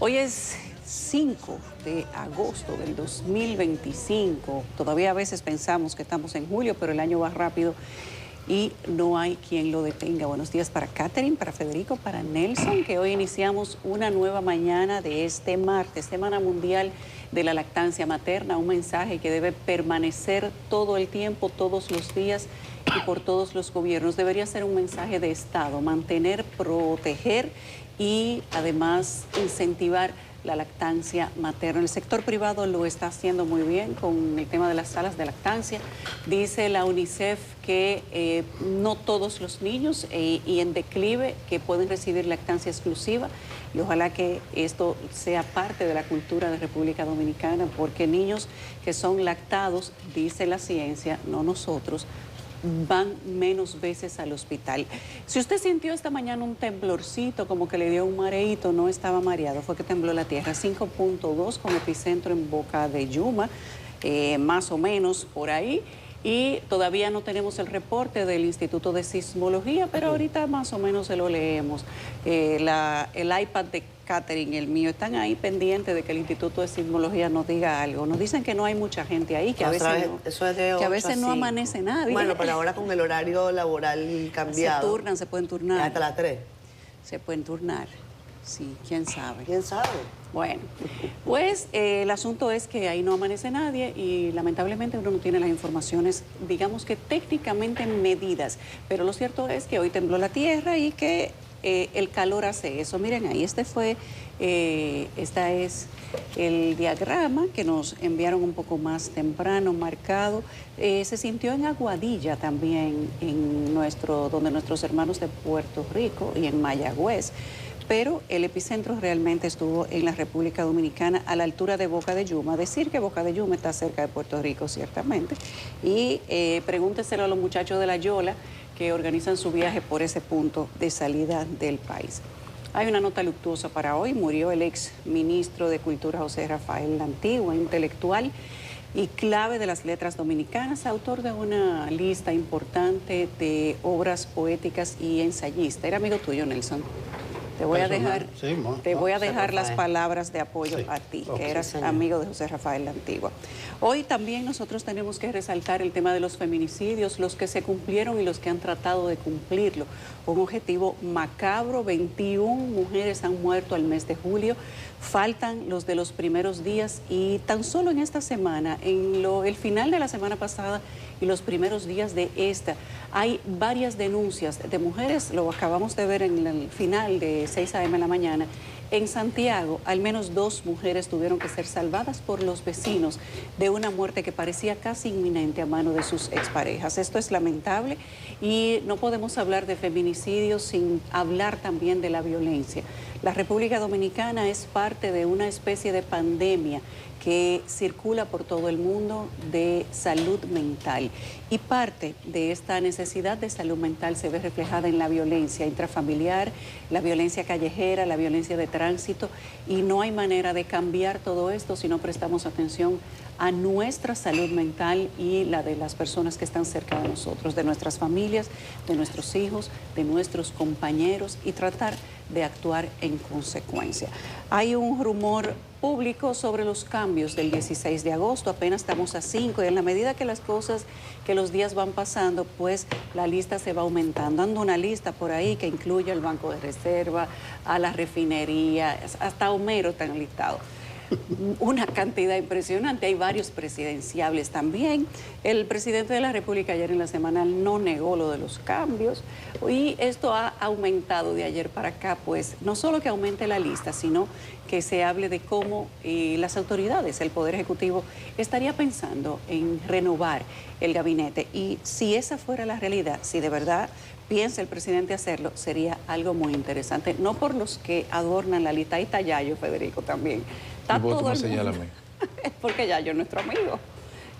Hoy es 5 de agosto del 2025. Todavía a veces pensamos que estamos en julio, pero el año va rápido y no hay quien lo detenga. Buenos días para Catherine, para Federico, para Nelson, que hoy iniciamos una nueva mañana de este martes, Semana Mundial de la Lactancia Materna, un mensaje que debe permanecer todo el tiempo, todos los días y por todos los gobiernos. Debería ser un mensaje de Estado, mantener, proteger y además incentivar la lactancia materna. El sector privado lo está haciendo muy bien con el tema de las salas de lactancia. Dice la UNICEF que no todos los niños y en declive que pueden recibir lactancia exclusiva, y ojalá que esto sea parte de la cultura de República Dominicana, porque niños que son lactados, dice la ciencia, no nosotros, van menos veces al hospital. Si usted sintió esta mañana un temblorcito, como que le dio un mareíto, no estaba mareado, fue que tembló la tierra. 5.2 con epicentro en Boca de Yuma, más o menos por ahí. Y todavía no tenemos el reporte del Instituto de Sismología, pero ahorita más o menos se lo leemos. El iPad de Catherine y el mío están ahí pendientes de que el Instituto de Sismología nos diga algo. Nos dicen que no hay mucha gente ahí, que a veces no amanece nadie. Bueno, pero ahora con el horario laboral cambiado. Se turnan, se pueden turnar. Hasta las 3. Se pueden turnar, sí, quién sabe. ¿Quién sabe? Bueno, pues el asunto es que ahí no amanece nadie y lamentablemente uno no tiene las informaciones, digamos que técnicamente medidas, pero lo cierto es que hoy tembló la tierra y que el calor hace eso. Miren ahí, este es el diagrama que nos enviaron un poco más temprano, marcado. Se sintió en Aguadilla también, donde nuestros hermanos de Puerto Rico y en Mayagüez. Pero el epicentro realmente estuvo en la República Dominicana, a la altura de Boca de Yuma. Decir que Boca de Yuma está cerca de Puerto Rico, ciertamente. Y pregúnteselo a los muchachos de La Yola, que organizan su viaje por ese punto de salida del país. Hay una nota luctuosa para hoy. Murió el ex ministro de Cultura José Rafael La Antigua, intelectual y clave de las letras dominicanas, autor de una lista importante de obras poéticas y ensayista. Era amigo tuyo, Nelson. Te voy a dejar las palabras de apoyo a ti, que eras amigo de José Rafael La Antigua. Hoy también nosotros tenemos que resaltar el tema de los feminicidios, los que se cumplieron y los que han tratado de cumplirlo. Un objetivo macabro, 21 mujeres han muerto al mes de julio, faltan los de los primeros días y tan solo en esta semana, el final de la semana pasada y los primeros días de esta, hay varias denuncias de mujeres, lo acabamos de ver en el final de 6 a.m. en la mañana. En Santiago, al menos 2 mujeres tuvieron que ser salvadas por los vecinos de una muerte que parecía casi inminente a mano de sus exparejas. Esto es lamentable y no podemos hablar de feminicidios sin hablar también de la violencia. La República Dominicana es parte de una especie de pandemia que circula por todo el mundo de salud mental. Y parte de esta necesidad de salud mental se ve reflejada en la violencia intrafamiliar, la violencia callejera, la violencia de tránsito, y no hay manera de cambiar todo esto si no prestamos atención a nuestra salud mental y la de las personas que están cerca de nosotros, de nuestras familias, de nuestros hijos, de nuestros compañeros, y tratar de actuar en consecuencia. Hay un rumor público sobre los cambios del 16 de agosto, apenas estamos a 5 y en la medida que los días van pasando, pues la lista se va aumentando. Anda una lista por ahí que incluye el Banco de Reserva, a la refinería, hasta Homero está enlistado. Una cantidad impresionante, hay varios presidenciables también. El presidente de la República ayer en la semana no negó lo de los cambios y esto ha aumentado de ayer para acá, pues no solo que aumente la lista, sino que se hable de cómo las autoridades, el Poder Ejecutivo, estaría pensando en renovar el gabinete. Y si esa fuera la realidad, si de verdad piensa el presidente hacerlo, sería algo muy interesante. No por los que adornan la lista, ahí está Yayo, Federico, también. Está todo el mundo. Es porque Yayo es nuestro amigo.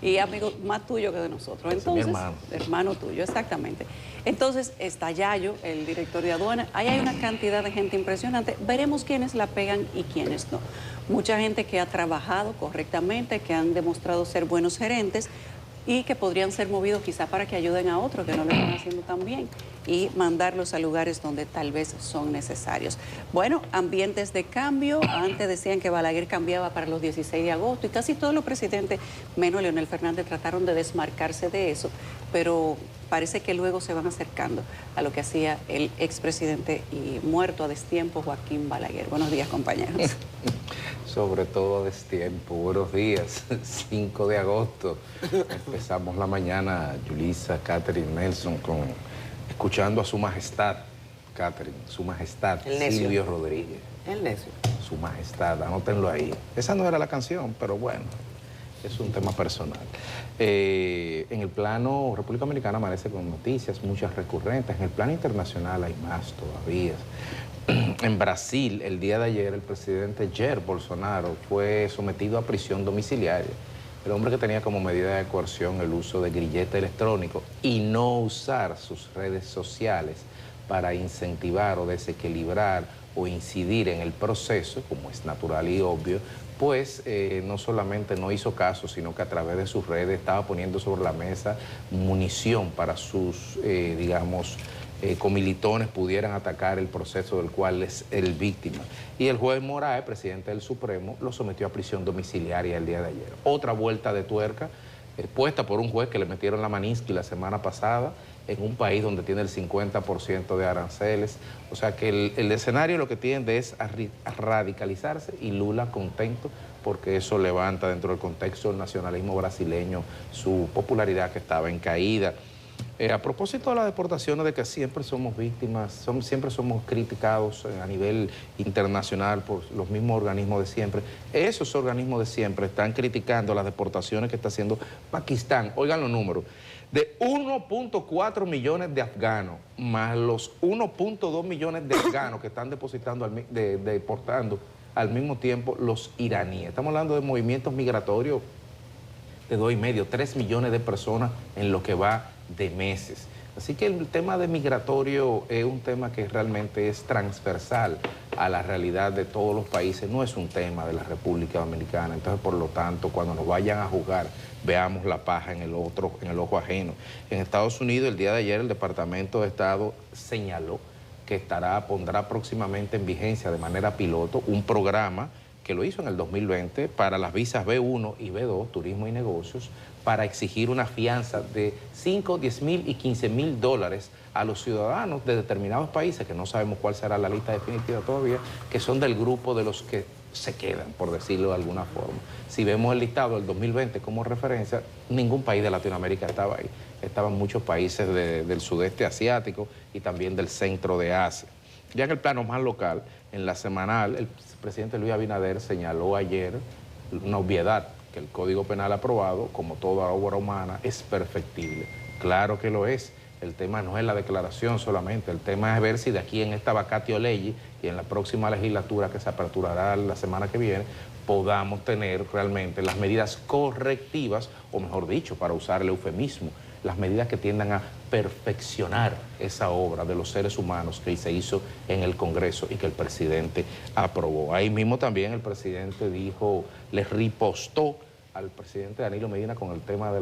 Y amigo más tuyo que de nosotros. Entonces, hermano tuyo, exactamente. Entonces está Yayo, el director de aduana. Ahí hay una cantidad de gente impresionante. Veremos quiénes la pegan y quiénes no. Mucha gente que ha trabajado correctamente, que han demostrado ser buenos gerentes, y que podrían ser movidos quizá para que ayuden a otros que no lo están haciendo tan bien y mandarlos a lugares donde tal vez son necesarios. Bueno, ambientes de cambio. Antes decían que Balaguer cambiaba para los 16 de agosto y casi todos los presidentes, menos Leonel Fernández, trataron de desmarcarse de eso, pero parece que luego se van acercando a lo que hacía el expresidente y muerto a destiempo Joaquín Balaguer. Buenos días, compañeros. Sobre todo a destiempo. Buenos días, 5 de agosto. Empezamos la mañana, Yulisa, Catherine, Nelson, escuchando a su majestad, Catherine, su majestad, Silvio Rodríguez. El necio. Su majestad, anótenlo ahí. Esa no era la canción, pero bueno, es un tema personal. En el plano, República Dominicana amanece con noticias, muchas recurrentes. En el plano internacional hay más todavía. En Brasil, el día de ayer, el presidente Jair Bolsonaro fue sometido a prisión domiciliaria. El hombre que tenía como medida de coerción el uso de grillete electrónico y no usar sus redes sociales para incentivar o desequilibrar o incidir en el proceso, como es natural y obvio, pues no solamente no hizo caso, sino que a través de sus redes estaba poniendo sobre la mesa munición para sus, digamos, comilitones pudieran atacar el proceso del cual es el víctima. Y el juez Moraes, presidente del Supremo, lo sometió a prisión domiciliaria el día de ayer. Otra vuelta de tuerca puesta por un juez que le metieron la Manisky la semana pasada en un país donde tiene el 50% de aranceles. O sea que el escenario lo que tiende es a radicalizarse y Lula contento porque eso levanta dentro del contexto del nacionalismo brasileño su popularidad que estaba en caída. A propósito de las deportaciones, de que siempre somos víctimas, siempre somos criticados a nivel internacional por los mismos organismos de siempre. Esos organismos de siempre están criticando las deportaciones que está haciendo Pakistán. Oigan los números. De 1.4 millones de afganos, más los 1.2 millones de afganos que están deportando al mismo tiempo los iraníes. Estamos hablando de movimientos migratorios de 2,5, 3 millones de personas en lo que va de meses. Así que el tema de migratorio es un tema que realmente es transversal a la realidad de todos los países, no es un tema de la República Dominicana. Entonces, por lo tanto, cuando nos vayan a juzgar, veamos la paja en el ojo ajeno. En Estados Unidos, el día de ayer, el Departamento de Estado señaló que pondrá próximamente en vigencia de manera piloto un programa que lo hizo en el 2020 para las visas B1 y B2, turismo y negocios, para exigir una fianza de 5, 10 mil y 15 mil dólares a los ciudadanos de determinados países, que no sabemos cuál será la lista definitiva todavía, que son del grupo de los que se quedan, por decirlo de alguna forma. Si vemos el listado del 2020 como referencia, ningún país de Latinoamérica estaba ahí. Estaban muchos países del sudeste asiático y también del centro de Asia. Ya en el plano más local, en la semanal, el presidente Luis Abinader señaló ayer una obviedad, que el Código Penal aprobado, como toda obra humana, es perfectible. Claro que lo es. El tema no es la declaración solamente, el tema es ver si de aquí en esta vacatio legis y en la próxima legislatura que se aperturará la semana que viene, podamos tener realmente las medidas correctivas, o mejor dicho, para usar el eufemismo, las medidas que tiendan a perfeccionar esa obra de los seres humanos que se hizo en el Congreso y que el presidente aprobó. Ahí mismo también el presidente dijo, le ripostó al presidente Danilo Medina con el tema de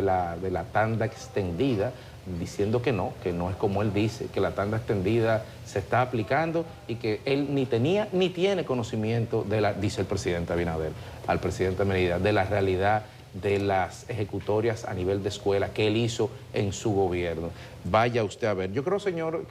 la tanda extendida, diciendo que no es como él dice, que la tanda extendida se está aplicando y que él ni tenía ni tiene conocimiento dice el presidente Abinader al presidente Medina, de la realidad de las ejecutorias a nivel de escuela que él hizo en su gobierno. Vaya usted a ver. Yo creo, señor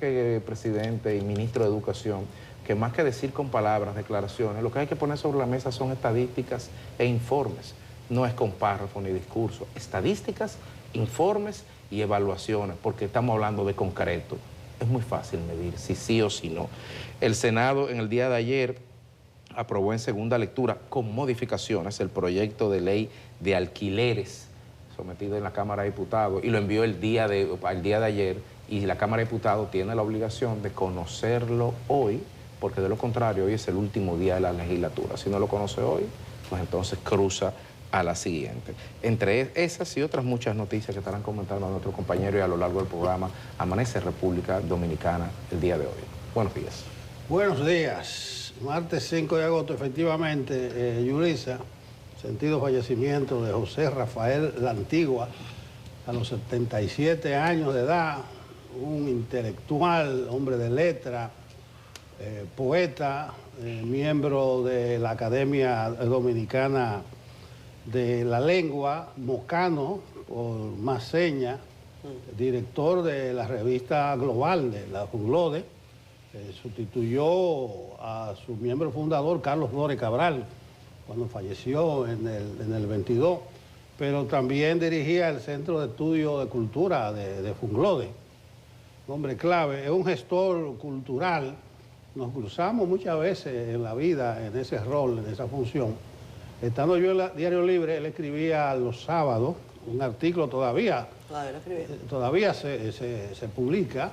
presidente y ministro de Educación, que más que decir con palabras, declaraciones, lo que hay que poner sobre la mesa son estadísticas e informes. No es con párrafo ni discurso. Estadísticas, informes y evaluaciones, porque estamos hablando de concreto. Es muy fácil medir si sí o si no. El Senado en el día de ayer aprobó en segunda lectura con modificaciones el proyecto de ley de alquileres sometido en la Cámara de Diputados y lo envió el día de ayer, y la Cámara de Diputados tiene la obligación de conocerlo hoy, porque de lo contrario hoy es el último día de la legislatura. Si no lo conoce hoy, pues entonces cruza a la siguiente. Entre esas y otras muchas noticias que estarán comentando nuestros compañeros y a lo largo del programa, amanece República Dominicana el día de hoy. Buenos días. Buenos días. Martes 5 de agosto, efectivamente, Yulisa, sentido fallecimiento de José Rafael La Antigua, a los 77 años de edad, un intelectual, hombre de letra, poeta, miembro de la Academia Dominicana de la Lengua, mocano, por más señas, director de la revista global de la Funglode, sustituyó a su miembro fundador, Carlos Flores Cabral, cuando falleció en el 22, pero también dirigía el Centro de Estudio de Cultura de Funglode. Un hombre clave, es un gestor cultural. Nos cruzamos muchas veces en la vida en ese rol, en esa función. Estando yo en el Diario Libre, él escribía los sábados un artículo todavía se publica,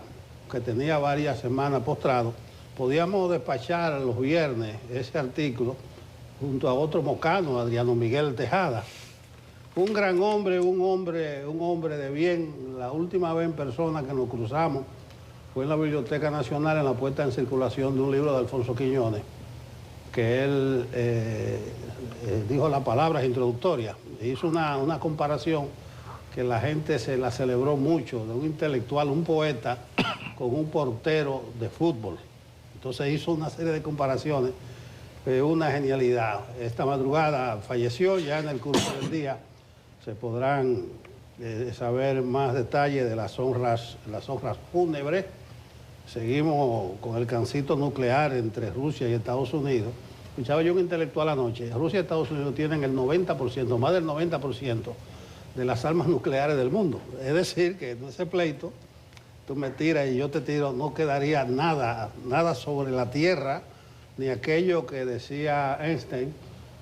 que tenía varias semanas postrado. Podíamos despachar los viernes ese artículo junto a otro mocano, Adriano Miguel Tejada. Un gran hombre, un hombre de bien. La última vez en persona que nos cruzamos fue en la Biblioteca Nacional en la puesta en circulación de un libro de Alfonso Quiñones, que él dijo las palabras introductorias. Hizo una comparación que la gente se la celebró mucho, de un intelectual, un poeta, con un portero de fútbol. Entonces hizo una serie de comparaciones, una genialidad. Esta madrugada falleció, ya en el curso del día se podrán saber más detalles de las honras fúnebres. Seguimos con el cancito nuclear entre Rusia y Estados Unidos. Escuchaba yo un intelectual anoche, Rusia y Estados Unidos tienen el 90%, más del 90% de las armas nucleares del mundo. Es decir, que en ese pleito, tú me tiras y yo te tiro, no quedaría nada sobre la Tierra, ni aquello que decía Einstein,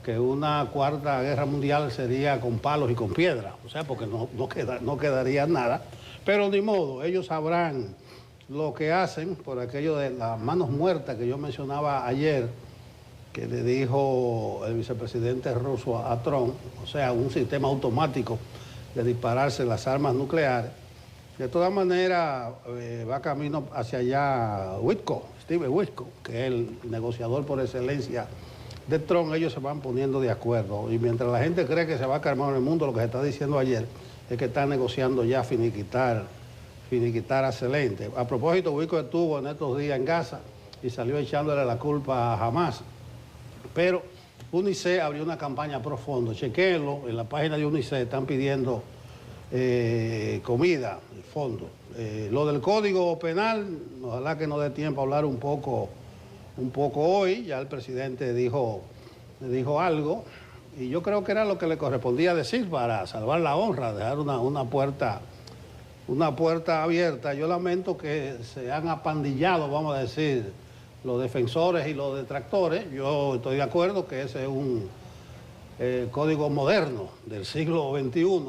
que una cuarta guerra mundial sería con palos y con piedras. O sea, porque no quedaría nada. Pero ni modo, ellos sabrán lo que hacen por aquello de las manos muertas que yo mencionaba ayer, que le dijo el vicepresidente ruso a Trump, o sea, un sistema automático de dispararse las armas nucleares. De todas maneras, va camino hacia allá Steve Witkoff, que es el negociador por excelencia de Trump. Ellos se van poniendo de acuerdo. Y mientras la gente cree que se va a calmar en el mundo, lo que se está diciendo ayer es que están negociando ya finiquitar excelente. A propósito, Witkoff estuvo en estos días en Gaza y salió echándole la culpa a Hamas. Pero UNICEF abrió una campaña pro fondo. Chequéenlo, en la página de UNICEF están pidiendo comida, fondo. Lo del Código Penal, ojalá que nos dé tiempo a hablar un poco hoy. Ya el presidente dijo algo, y yo creo que era lo que le correspondía decir para salvar la honra, dejar una puerta abierta. Yo lamento que se han apandillado, vamos a decir, los defensores y los detractores. Yo estoy de acuerdo que ese es un código moderno del siglo XXI,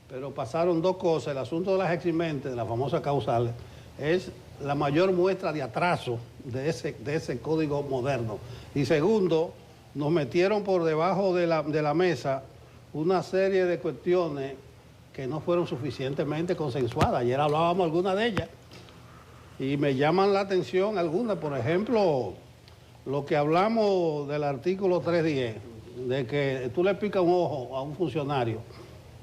pero pasaron dos cosas. El asunto de las eximentes, de las famosas causales, es la mayor muestra de atraso de ese código moderno. Y segundo, nos metieron por debajo de la mesa una serie de cuestiones que no fueron suficientemente consensuadas. Ayer hablábamos algunas de ellas y me llaman la atención algunas. Por ejemplo, lo que hablamos del artículo 310, de que tú le picas un ojo a un funcionario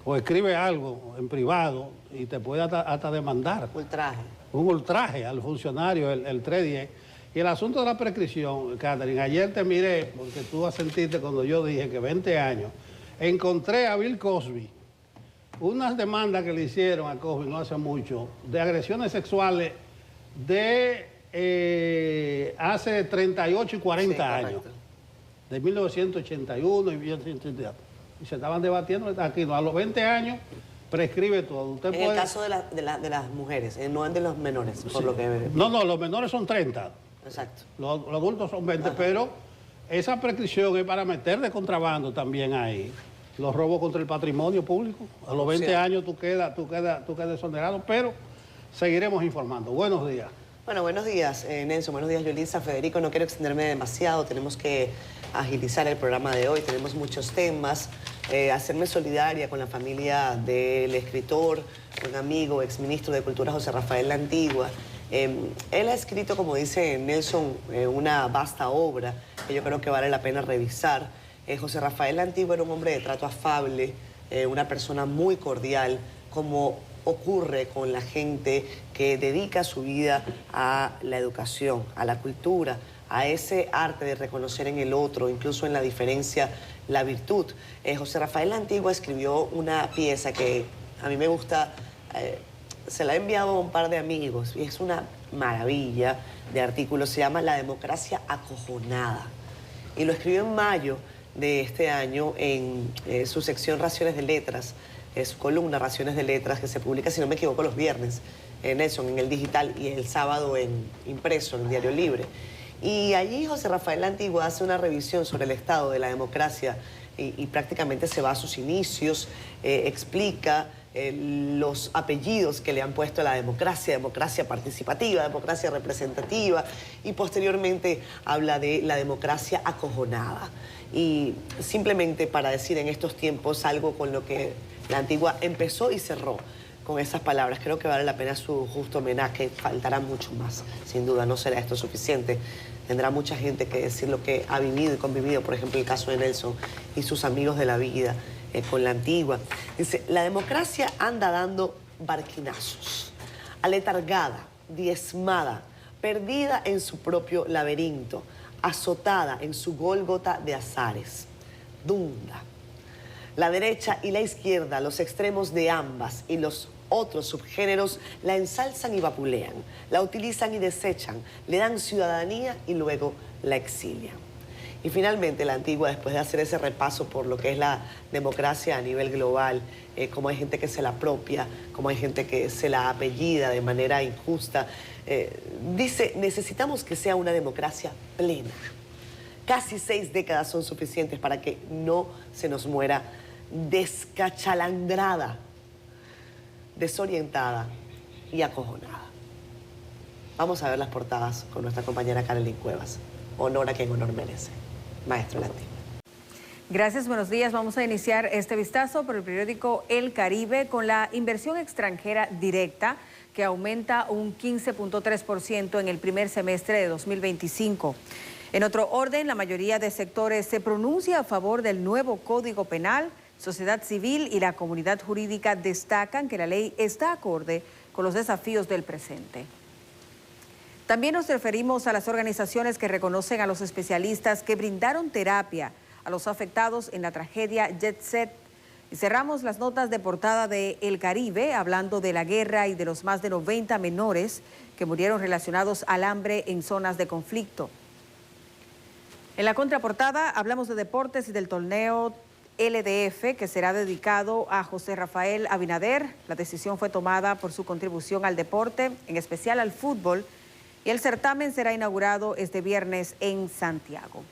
o escribe algo en privado y te puede hasta demandar. Ultraje. Un ultraje al funcionario, el 310. Y el asunto de la prescripción, Catherine, ayer te miré, porque tú asentiste cuando yo dije que 20 años. Encontré a Bill Cosby unas demandas que le hicieron a Cosby no hace mucho, de agresiones sexuales de hace 38 y 40 años, de 1981 y 1982. Y se estaban debatiendo aquí, a los 20 años prescribe todo. Usted en el caso de las mujeres, no de los menores, por lo que... No, los menores son 30. Exacto. Los adultos son 20, pero esa prescripción es para meter de contrabando también ahí. Los robos contra el patrimonio público. A los 20 años tú quedas exonerado, pero seguiremos informando. Buenos días. Bueno, buenos días, Nelson. Buenos días, Yolisa. Federico, no quiero extenderme demasiado. Tenemos que agilizar el programa de hoy. Tenemos muchos temas. Hacerme solidaria con la familia del escritor, un amigo, exministro de Cultura, José Rafael La Antigua. Él ha escrito, como dice Nelson, una vasta obra que yo creo que vale la pena revisar. José Rafael La Antigua era un hombre de trato afable, una persona muy cordial como ocurre con la gente que dedica su vida a la educación, a la cultura, a ese arte de reconocer en el otro, incluso en la diferencia, la virtud. José Rafael La Antigua escribió una pieza que a mí me gusta, se la he enviado a un par de amigos y es una maravilla de artículo, se llama La democracia acojonada. Y lo escribió en mayo de este año en su sección Raciones de Letras, su columna Raciones de Letras, que se publica, si no me equivoco, los viernes en Nelson, en el digital, y el sábado en impreso, en el Diario Libre. Y allí José Rafael La Antigua hace una revisión sobre el estado de la democracia y prácticamente se va a sus inicios, explica los apellidos que le han puesto a la democracia, democracia participativa, democracia representativa, y posteriormente habla de la democracia acojonada. Y simplemente para decir en estos tiempos algo con lo que La Antigua empezó y cerró con esas palabras. Creo que vale la pena su justo homenaje, faltará mucho más, sin duda, no será esto suficiente. Tendrá mucha gente que decir lo que ha vivido y convivido, por ejemplo, el caso de Nelson y sus amigos de la vida con La Antigua. Dice, la democracia anda dando barquinazos, aletargada, diezmada, perdida en su propio laberinto, azotada en su gólgota de azares. Dunda. La derecha y la izquierda, los extremos de ambas y los otros subgéneros la ensalzan y vapulean, la utilizan y desechan, le dan ciudadanía y luego la exilian. Y finalmente La Antigua, después de hacer ese repaso por lo que es la democracia a nivel global, cómo hay gente que se la apropia, cómo hay gente que se la apellida de manera injusta, dice, necesitamos que sea una democracia plena. Casi 6 décadas son suficientes para que no se nos muera descachalandrada, desorientada y acojonada. Vamos a ver las portadas con nuestra compañera Carolyn Cuevas. Honor a quien honor merece. Maestro La Antigua. Gracias, buenos días. Vamos a iniciar este vistazo por el periódico El Caribe con la inversión extranjera directa que aumenta un 15.3% en el primer semestre de 2025. En otro orden, la mayoría de sectores se pronuncia a favor del nuevo Código Penal. Sociedad civil y la comunidad jurídica destacan que la ley está acorde con los desafíos del presente. También nos referimos a las organizaciones que reconocen a los especialistas que brindaron terapia a los afectados en la tragedia Jet Set. Y cerramos las notas de portada de El Caribe hablando de la guerra y de los más de 90 menores que murieron relacionados al hambre en zonas de conflicto. En la contraportada hablamos de deportes y del torneo LDF, que será dedicado a José Rafael Abinader. La decisión fue tomada por su contribución al deporte, en especial al fútbol, y el certamen será inaugurado este viernes en Santiago.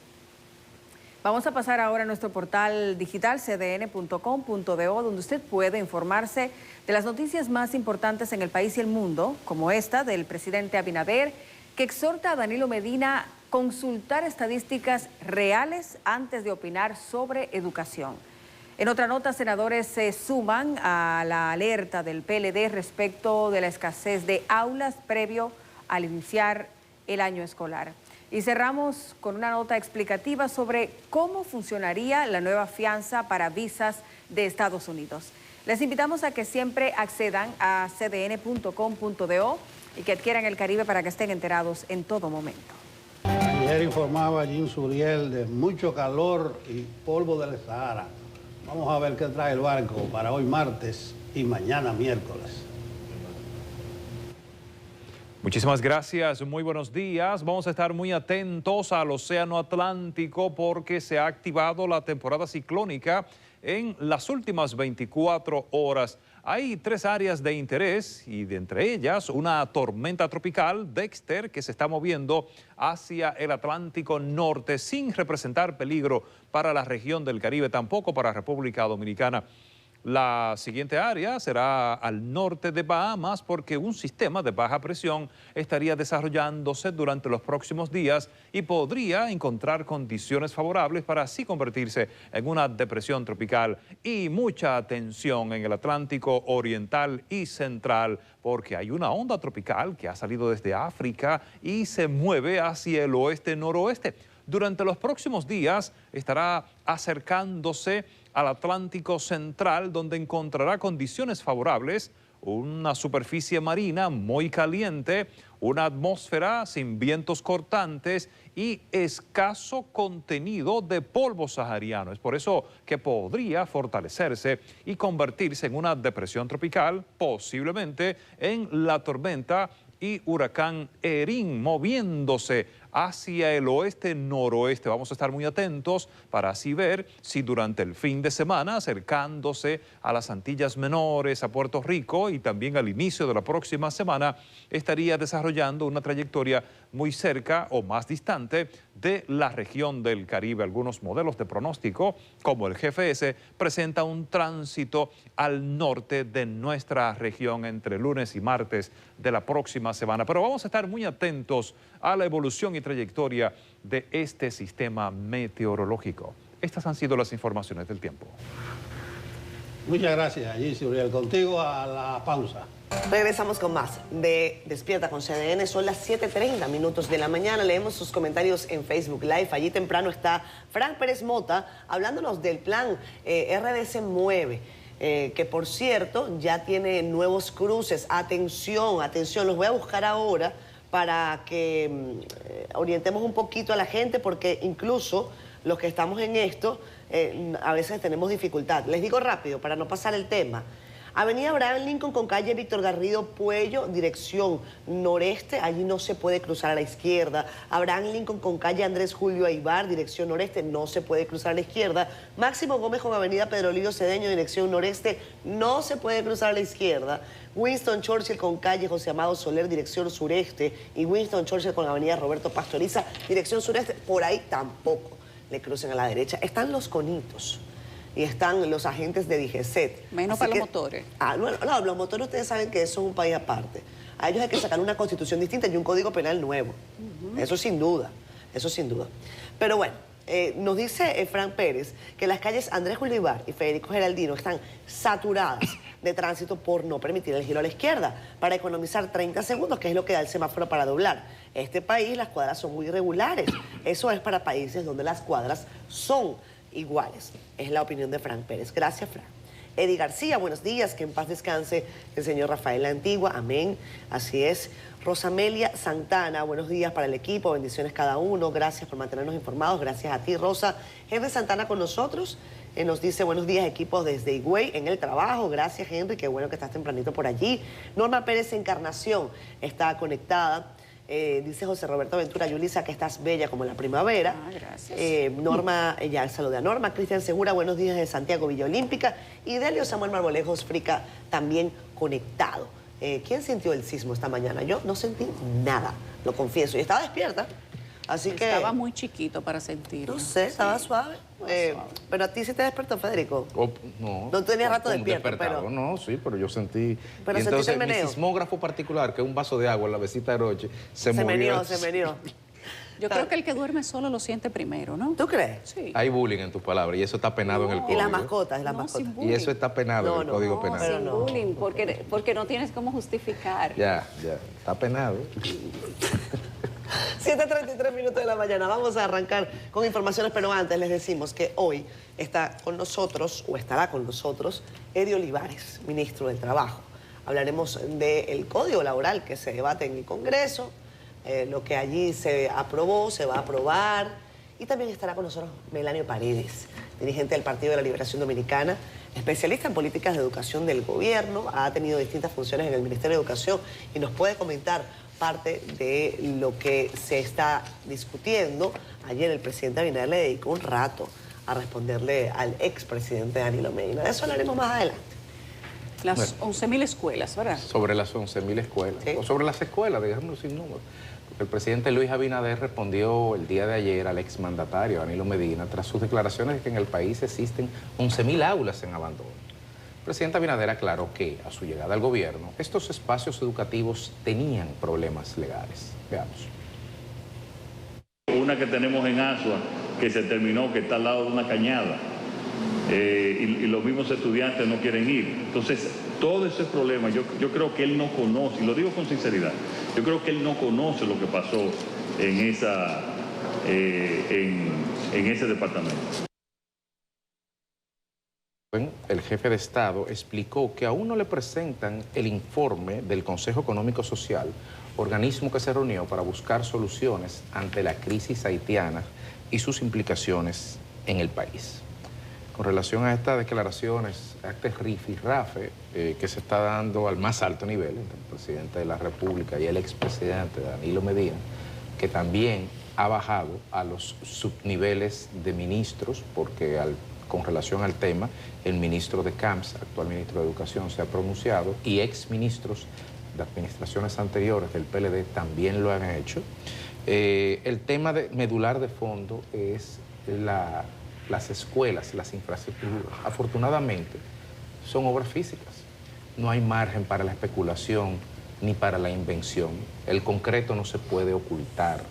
Vamos a pasar ahora a nuestro portal digital cdn.com.do, donde usted puede informarse de las noticias más importantes en el país y el mundo, como esta del presidente Abinader, que exhorta a Danilo Medina a consultar estadísticas reales antes de opinar sobre educación. En otra nota, senadores se suman a la alerta del PLD respecto de la escasez de aulas previo al iniciar el año escolar. Y cerramos con una nota explicativa sobre cómo funcionaría la nueva fianza para visas de Estados Unidos. Les invitamos a que siempre accedan a cdn.com.do y que adquieran El Caribe para que estén enterados en todo momento. Ayer informaba Jim Suriel de mucho calor y polvo del Sahara. Vamos a ver qué trae el barco para hoy martes y mañana miércoles. Muchísimas gracias, muy buenos días. Vamos a estar muy atentos al Océano Atlántico porque se ha activado la temporada ciclónica en las últimas 24 horas. Hay 3 áreas de interés y de entre ellas una tormenta tropical, Dexter, que se está moviendo hacia el Atlántico Norte sin representar peligro para la región del Caribe, tampoco para República Dominicana. La siguiente área será al norte de Bahamas porque un sistema de baja presión estaría desarrollándose durante los próximos días y podría encontrar condiciones favorables para así convertirse en una depresión tropical. Y mucha atención en el Atlántico Oriental y Central porque hay una onda tropical que ha salido desde África y se mueve hacia el oeste-noroeste. Durante los próximos días estará acercándose al Atlántico Central, donde encontrará condiciones favorables, una superficie marina muy caliente, una atmósfera sin vientos cortantes y escaso contenido de polvo sahariano. Es por eso que podría fortalecerse y convertirse en una depresión tropical, posiblemente en la tormenta y huracán Erin, moviéndose hacia el oeste-noroeste. Vamos a estar muy atentos para así ver si durante el fin de semana, acercándose a las Antillas Menores, a Puerto Rico y también al inicio de la próxima semana, estaría desarrollando una trayectoria muy cerca o más distante de la región del Caribe. Algunos modelos de pronóstico, como el GFS, presenta un tránsito al norte de nuestra región entre lunes y martes de la próxima semana. Pero vamos a estar muy atentos a la evolución y trayectoria de este sistema meteorológico. Estas han sido las informaciones del tiempo. Muchas gracias, Gilsi Uriel. Contigo a la pausa. Regresamos con más de Despierta con CDN. Son las 7:30 minutos de la mañana. Leemos sus comentarios en Facebook Live. Allí temprano está Frank Pérez Mota hablándonos del plan RDC Mueve. Que por cierto ya tiene nuevos cruces. Atención, atención, los voy a buscar ahora para que orientemos un poquito a la gente, porque incluso los que estamos en esto a veces tenemos dificultad. Les digo rápido para no pasar el tema. Avenida Abraham Lincoln con calle Víctor Garrido Puello, dirección noreste, allí no se puede cruzar a la izquierda. Abraham Lincoln con calle Andrés Julio Aybar, dirección noreste, no se puede cruzar a la izquierda. Máximo Gómez con avenida Pedro Livio Cedeño, dirección noreste, no se puede cruzar a la izquierda. Winston Churchill con calle José Amado Soler, dirección sureste. Y Winston Churchill con avenida Roberto Pastoriza, dirección sureste, por ahí tampoco le crucen a la derecha. Están los conitos. Y están los agentes de DGCET. Menos para los motores. No, los motores ustedes saben que eso es un país aparte. A ellos hay que sacar una constitución distinta y un código penal nuevo. Eso sin duda, eso sin duda. Pero bueno, nos dice Frank Pérez que las calles Andrés Julio Aybar y Federico Geraldino están saturadas de tránsito por no permitir el giro a la izquierda para economizar 30 segundos, que es lo que da el semáforo para doblar. Este país, las cuadras son muy irregulares. Eso es para países donde las cuadras son iguales. Es la opinión de Frank Pérez. Gracias, Frank. Eddie García, buenos días, que en paz descanse el señor Rafael La Antigua, amén, así es. Rosamelia Santana, buenos días para el equipo, bendiciones cada uno, gracias por mantenernos informados, gracias a ti, Rosa. Henry Santana con nosotros, nos dice buenos días, equipo desde Higüey en el trabajo, gracias Henry, qué bueno que estás tempranito por allí. Norma Pérez Encarnación está conectada. Dice José Roberto Ventura, Yulisa, que estás bella como la primavera. Gracias. Norma, ya saluda a Norma. Cristian Segura, buenos días de Santiago, Villa Olímpica. Y Delio Samuel Marbolejos Frica, también conectado. ¿Quién sintió el sismo esta mañana? Yo no sentí nada, lo confieso. Y estaba despierta, así que... Estaba muy chiquito para sentirlo. No sé, estaba suave. Pero a ti sí te despertó, Federico. No. No tenía rato despierto, pero... No, sí, pero yo sentí... Pero y entonces sentiste el meneo. mi sismógrafo particular, que es un vaso de agua en la besita de Roche, se movió. Se menió. Yo creo que el que duerme solo lo siente primero, ¿no? ¿Tú crees? Sí. Hay bullying en tus palabras y eso está penado en el código. Y las mascotas, las No, mascotas. sin bullying. Y eso está penado en el código penal. pero Sin no. bullying, porque no tienes cómo justificar. Ya, está penado. 7:33 minutos de la mañana. Vamos a arrancar con informaciones, pero antes les decimos que hoy está con nosotros, o estará con nosotros, Eddie Olivares, ministro del Trabajo. Hablaremos del Código Laboral que se debate en el Congreso, lo que allí se aprobó, se va a aprobar. Y también estará con nosotros Melanio Paredes, dirigente del Partido de la Liberación Dominicana, especialista en políticas de educación del gobierno, ha tenido distintas funciones en el Ministerio de Educación y nos puede comentar parte de lo que se está discutiendo. Ayer el presidente Abinader le dedicó un rato a responderle al expresidente Danilo Medina. De eso hablaremos más adelante. Las 11.000 escuelas, ¿verdad? Sobre las 11.000 escuelas. Sí. O sobre las escuelas, digámoslo sin número. El presidente Luis Abinader respondió el día de ayer al exmandatario Danilo Medina tras sus declaraciones de que en el país existen 11.000 aulas en abandono. El presidente Abinader aclaró que, a su llegada al gobierno, estos espacios educativos tenían problemas legales. Veamos. Una que tenemos en Asua, que se terminó, que está al lado de una cañada, y los mismos estudiantes no quieren ir. Entonces, todo ese problema, yo creo que él no conoce, y lo digo con sinceridad, yo creo que él no conoce lo que pasó en ese departamento. El jefe de Estado explicó que aún no le presentan el informe del Consejo Económico Social, organismo que se reunió para buscar soluciones ante la crisis haitiana y sus implicaciones en el país. Con relación a estas declaraciones, a este rifirrafe que se está dando al más alto nivel entre el presidente de la República y el expresidente Danilo Medina, que también ha bajado a los subniveles de ministros, porque con relación al tema, el ministro de Camps, actual ministro de Educación, se ha pronunciado y exministros de administraciones anteriores del PLD también lo han hecho. El tema medular de fondo es las escuelas, las infraestructuras. Afortunadamente, son obras físicas. No hay margen para la especulación ni para la invención. El concreto no se puede ocultar.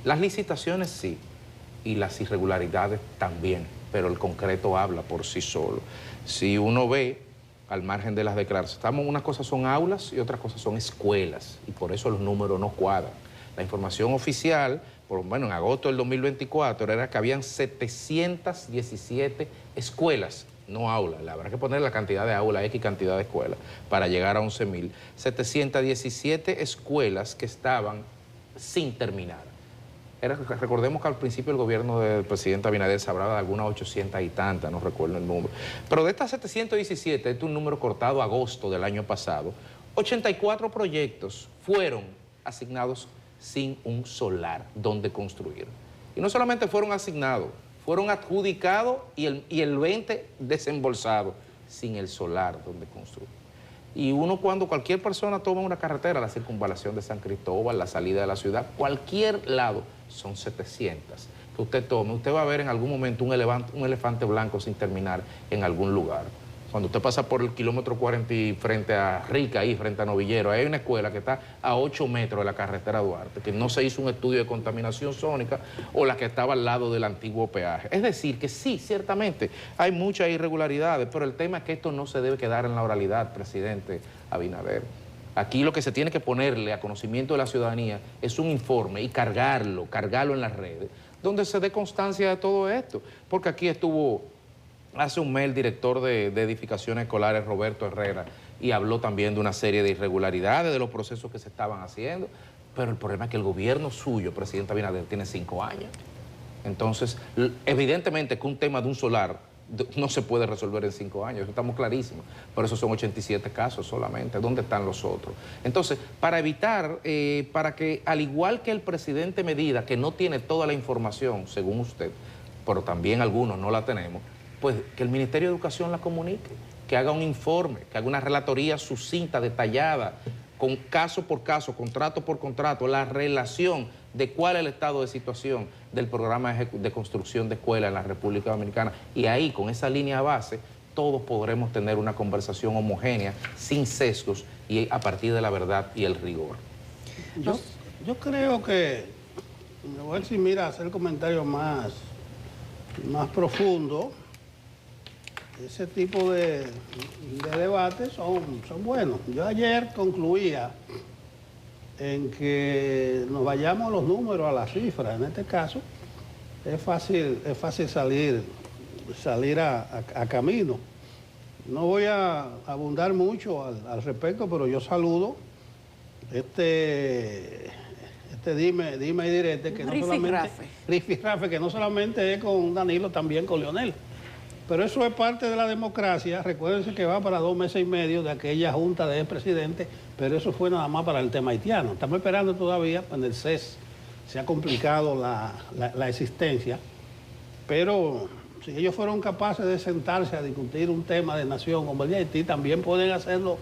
Las licitaciones sí, y las irregularidades también, pero el concreto habla por sí solo. Si uno ve, al margen de las declaraciones, unas cosas son aulas y otras cosas son escuelas, y por eso los números no cuadran. La información oficial, por lo menos en agosto del 2024, era que habían 717 escuelas, no aulas. Habrá que poner la cantidad de aulas, X cantidad de escuelas, para llegar a 11.000. 717 escuelas que estaban sin terminar. Recordemos que al principio el gobierno del presidente Abinader se hablaba de algunas 800 y tantas, no recuerdo el número. Pero de estas 717, este es un número cortado a agosto del año pasado, 84 proyectos fueron asignados sin un solar donde construir. Y no solamente fueron asignados, fueron adjudicados y el 20 desembolsados sin el solar donde construir. Y cualquier persona toma una carretera, la circunvalación de San Cristóbal, la salida de la ciudad, cualquier lado, son 700 que usted tome. Usted va a ver en algún momento un elefante blanco sin terminar en algún lugar. Cuando usted pasa por el kilómetro 40 y frente a Rica, ahí frente a Novillero, hay una escuela que está a 8 metros de la carretera Duarte, que no se hizo un estudio de contaminación sónica, o la que estaba al lado del antiguo peaje. Es decir, que sí, ciertamente, hay muchas irregularidades, pero el tema es que esto no se debe quedar en la oralidad, presidente Abinader. Aquí lo que se tiene que ponerle a conocimiento de la ciudadanía es un informe y cargarlo en las redes, donde se dé constancia de todo esto, porque aquí estuvo hace un mes el director de edificaciones escolares, Roberto Herrera, y habló también de una serie de irregularidades, de los procesos que se estaban haciendo, pero el problema es que el gobierno suyo, presidente Abinader, tiene 5 años. Entonces, evidentemente que un tema de un solar no se puede resolver en 5 años, eso estamos clarísimos, por eso son 87 casos solamente. ¿Dónde están los otros? Entonces, para evitar, para que al igual que el presidente Medina, que no tiene toda la información, según usted, pero también algunos no la tenemos, pues que el Ministerio de Educación la comunique, que haga un informe, que haga una relatoría sucinta, detallada, con caso por caso, contrato por contrato, la relación de cuál es el estado de situación del programa de construcción de escuelas en la República Dominicana. Y ahí, con esa línea base, todos podremos tener una conversación homogénea, sin sesgos y a partir de la verdad y el rigor. Yo creo que, me voy a decir, mira, hacer comentarios más profundos. Ese tipo de debates son buenos. Yo ayer concluía en que nos vayamos a los números, a las cifras. En este caso, es fácil salir a camino. No voy a abundar mucho al respecto, pero yo saludo este dime y direte, que no solamente rifirrafe, que no solamente es con Danilo, también con Leonel. Pero eso es parte de la democracia. Recuérdense que va para 2 meses y medio de aquella junta de expresidentes, pero eso fue nada más para el tema haitiano. Estamos esperando todavía, en el CES se ha complicado la existencia, pero si ellos fueron capaces de sentarse a discutir un tema de nación como el de Haití, también pueden hacerlo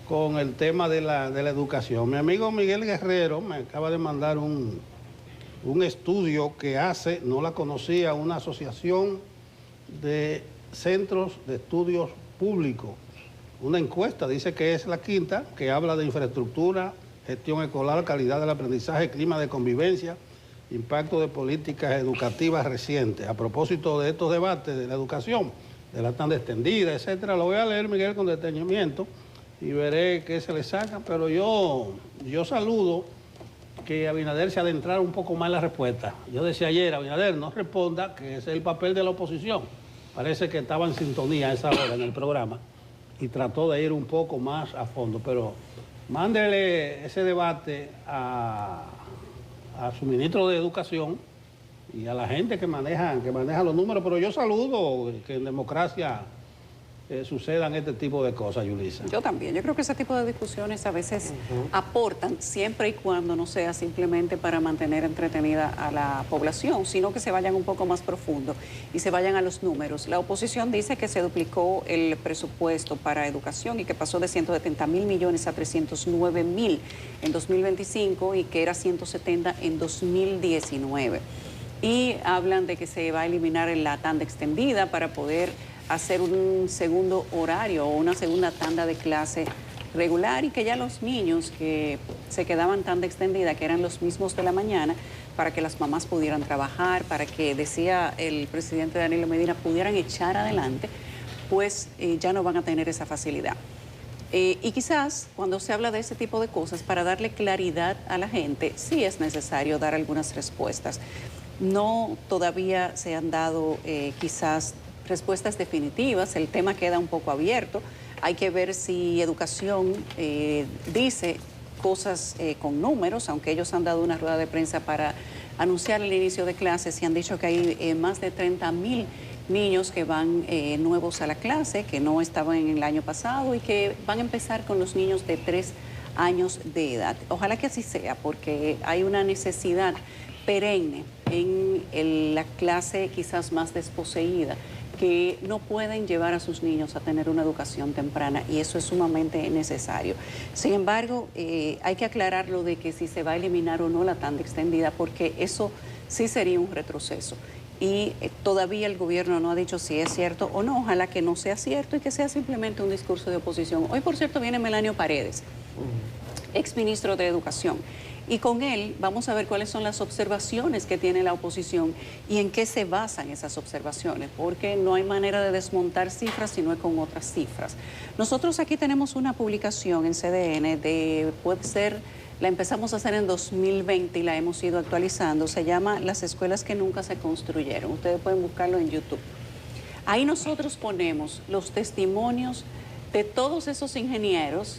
con el tema de la educación. Mi amigo Miguel Guerrero me acaba de mandar un estudio que hace, no la conocía, una asociación de centros de estudios públicos. Una encuesta, dice que es la quinta, que habla de infraestructura, gestión escolar, calidad del aprendizaje, clima de convivencia, impacto de políticas educativas recientes. A propósito de estos debates de la educación, de la tanda extendida, etcétera, lo voy a leer, Miguel, con detenimiento y veré qué se le saca, pero yo saludo que Abinader se adentrara un poco más en la respuesta. Yo decía ayer, Abinader, no responda, que ese es el papel de la oposición. parece que estaba en sintonía a esa hora en el programa y trató de ir un poco más a fondo, pero mándele ese debate a su ministro de Educación y a la gente que maneja los números, pero yo saludo que en democracia sucedan este tipo de cosas, Yulisa. Yo también. Yo creo que ese tipo de discusiones a veces aportan, siempre y cuando no sea simplemente para mantener entretenida a la población, sino que se vayan un poco más profundo y se vayan a los números. La oposición dice que se duplicó el presupuesto para educación y que pasó de 170.000 millones a 309.000 en 2025 y que era 170 en 2019. Y hablan de que se va a eliminar la tanda extendida para poder hacer un segundo horario o una segunda tanda de clase regular y que ya los niños que se quedaban tanda extendida, que eran los mismos de la mañana, para que las mamás pudieran trabajar, para que, decía el presidente Danilo Medina, pudieran echar adelante, pues ya no van a tener esa facilidad. Y quizás cuando se habla de ese tipo de cosas, para darle claridad a la gente, sí es necesario dar algunas respuestas. No todavía se han dado quizás respuestas definitivas, el tema queda un poco abierto. Hay que ver si educación dice cosas con números, aunque ellos han dado una rueda de prensa para anunciar el inicio de clases y han dicho que hay más de 30.000 niños que van nuevos a la clase, que no estaban en el año pasado y que van a empezar con los niños de 3 años de edad. Ojalá que así sea, porque hay una necesidad perenne en la clase quizás más desposeída, que no pueden llevar a sus niños a tener una educación temprana y eso es sumamente necesario. Sin embargo, hay que aclarar lo de que si se va a eliminar o no la tanda extendida, porque eso sí sería un retroceso. Y todavía el gobierno no ha dicho si es cierto o no. Ojalá que no sea cierto y que sea simplemente un discurso de oposición. Hoy, por cierto, viene Melanio Paredes, exministro de Educación. Y con él vamos a ver cuáles son las observaciones que tiene la oposición y en qué se basan esas observaciones, porque no hay manera de desmontar cifras si no es con otras cifras. Nosotros aquí tenemos una publicación en CDN, puede ser, la empezamos a hacer en 2020 y la hemos ido actualizando, se llama Las escuelas que nunca se construyeron. Ustedes pueden buscarlo en YouTube. Ahí nosotros ponemos los testimonios de todos esos ingenieros.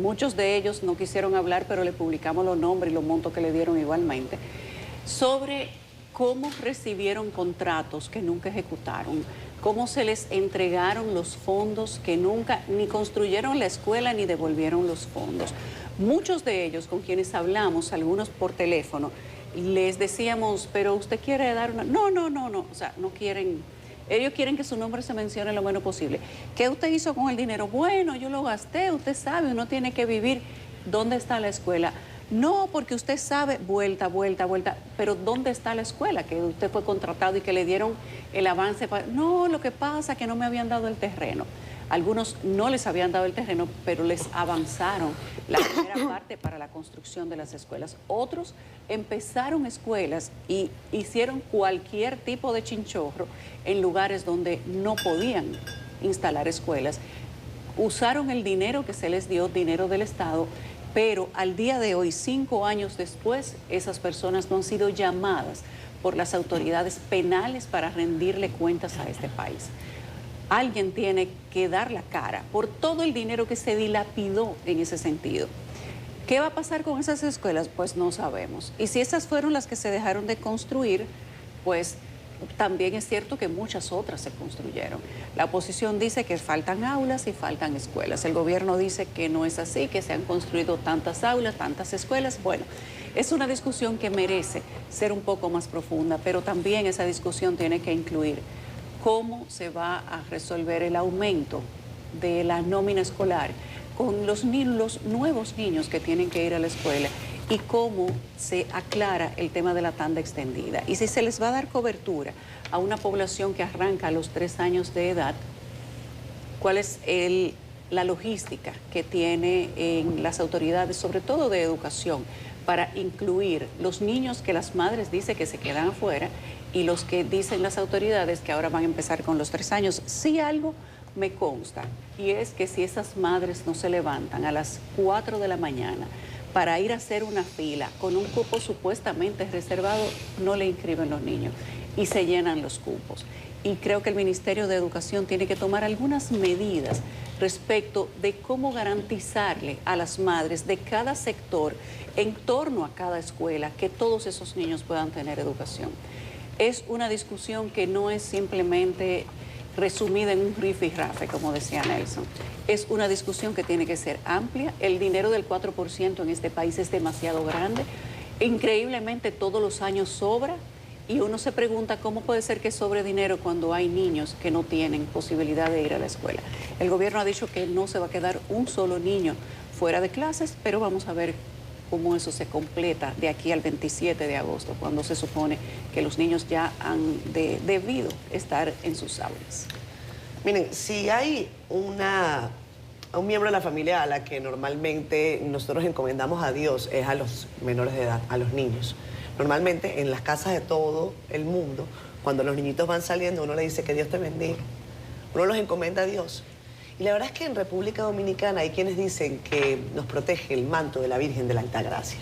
Muchos de ellos no quisieron hablar, pero le publicamos los nombres y los montos que le dieron igualmente, sobre cómo recibieron contratos que nunca ejecutaron, cómo se les entregaron los fondos que nunca ni construyeron la escuela ni devolvieron los fondos. Muchos de ellos con quienes hablamos, algunos por teléfono, les decíamos, pero usted quiere dar una... No, o sea, no quieren... Ellos quieren que su nombre se mencione lo menos posible. ¿Qué usted hizo con el dinero? Bueno, yo lo gasté, usted sabe, uno tiene que vivir. ¿Dónde está la escuela? No, porque usted sabe, vuelta, pero ¿dónde está la escuela? Que usted fue contratado y que le dieron el avance. No, lo que pasa es que no me habían dado el terreno. Algunos no les habían dado el terreno, pero les avanzaron la primera parte para la construcción de las escuelas. Otros empezaron escuelas y hicieron cualquier tipo de chinchorro en lugares donde no podían instalar escuelas. Usaron el dinero que se les dio, dinero del Estado, pero al día de hoy, 5 años después, esas personas no han sido llamadas por las autoridades penales para rendirle cuentas a este país. Alguien tiene que dar la cara por todo el dinero que se dilapidó en ese sentido. ¿Qué va a pasar con esas escuelas? Pues no sabemos. Y si esas fueron las que se dejaron de construir, pues también es cierto que muchas otras se construyeron. La oposición dice que faltan aulas y faltan escuelas. El gobierno dice que no es así, que se han construido tantas aulas, tantas escuelas. Bueno, es una discusión que merece ser un poco más profunda, pero también esa discusión tiene que incluir cómo se va a resolver el aumento de la nómina escolar con los nuevos niños que tienen que ir a la escuela y cómo se aclara el tema de la tanda extendida. Y si se les va a dar cobertura a una población que arranca a los 3 años de edad, ¿cuál es la logística que tiene en las autoridades, sobre todo de educación, para incluir los niños que las madres dicen que se quedan afuera y los que dicen las autoridades que ahora van a empezar con los 3 años? Sí, algo me consta, y es que si esas madres no se levantan a las 4 de la mañana para ir a hacer una fila con un cupo supuestamente reservado, no le inscriben los niños y se llenan los cupos. y creo que el Ministerio de Educación tiene que tomar algunas medidas respecto de cómo garantizarle a las madres de cada sector en torno a cada escuela que todos esos niños puedan tener educación. Es una discusión que no es simplemente resumida en un rifirrafe, como decía Nelson. Es una discusión que tiene que ser amplia. El dinero del 4% en este país es demasiado grande. Increíblemente todos los años sobra y uno se pregunta cómo puede ser que sobre dinero cuando hay niños que no tienen posibilidad de ir a la escuela. El gobierno ha dicho que no se va a quedar un solo niño fuera de clases, pero vamos a ver cómo eso se completa de aquí al 27 de agosto, cuando se supone que los niños ya han debido estar en sus aulas. Miren, si hay un miembro de la familia a la que normalmente nosotros encomendamos a Dios, es a los menores de edad, a los niños. Normalmente en las casas de todo el mundo, cuando los niñitos van saliendo, uno le dice que Dios te bendiga. Uno los encomienda a Dios. Y la verdad es que en República Dominicana hay quienes dicen que nos protege el manto de la Virgen de la Altagracia.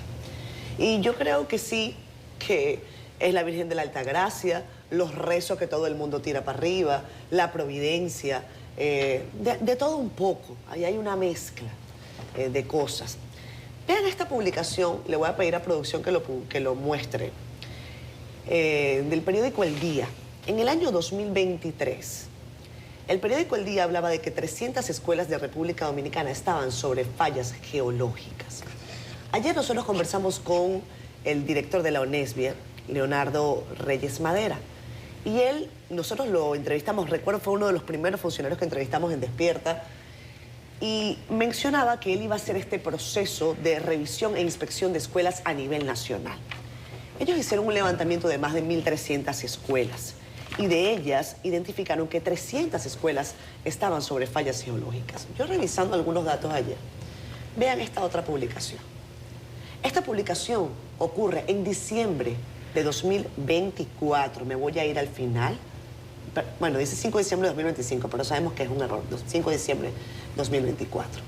Y yo creo que sí, que es la Virgen de la Altagracia, los rezos que todo el mundo tira para arriba, la providencia, de todo un poco. Ahí hay una mezcla de cosas. Vean esta publicación, le voy a pedir a producción que lo muestre, del periódico El Día. En el año 2023, el periódico El Día hablaba de que 300 escuelas de República Dominicana estaban sobre fallas geológicas. Ayer nosotros conversamos con el director de la ONESBIE, Leonardo Reyes Madera, y nosotros lo entrevistamos, recuerdo, fue uno de los primeros funcionarios que entrevistamos en Despierta, y mencionaba que él iba a hacer este proceso de revisión e inspección de escuelas a nivel nacional. Ellos hicieron un levantamiento de más de 1.300 escuelas y de ellas identificaron que 300 escuelas estaban sobre fallas geológicas. Yo revisando algunos datos ayer, vean esta otra publicación. Esta publicación ocurre en diciembre de 2024. Me voy a ir al final. Bueno, dice 5 de diciembre de 2025, pero sabemos que es un error. 5 de diciembre de 2024.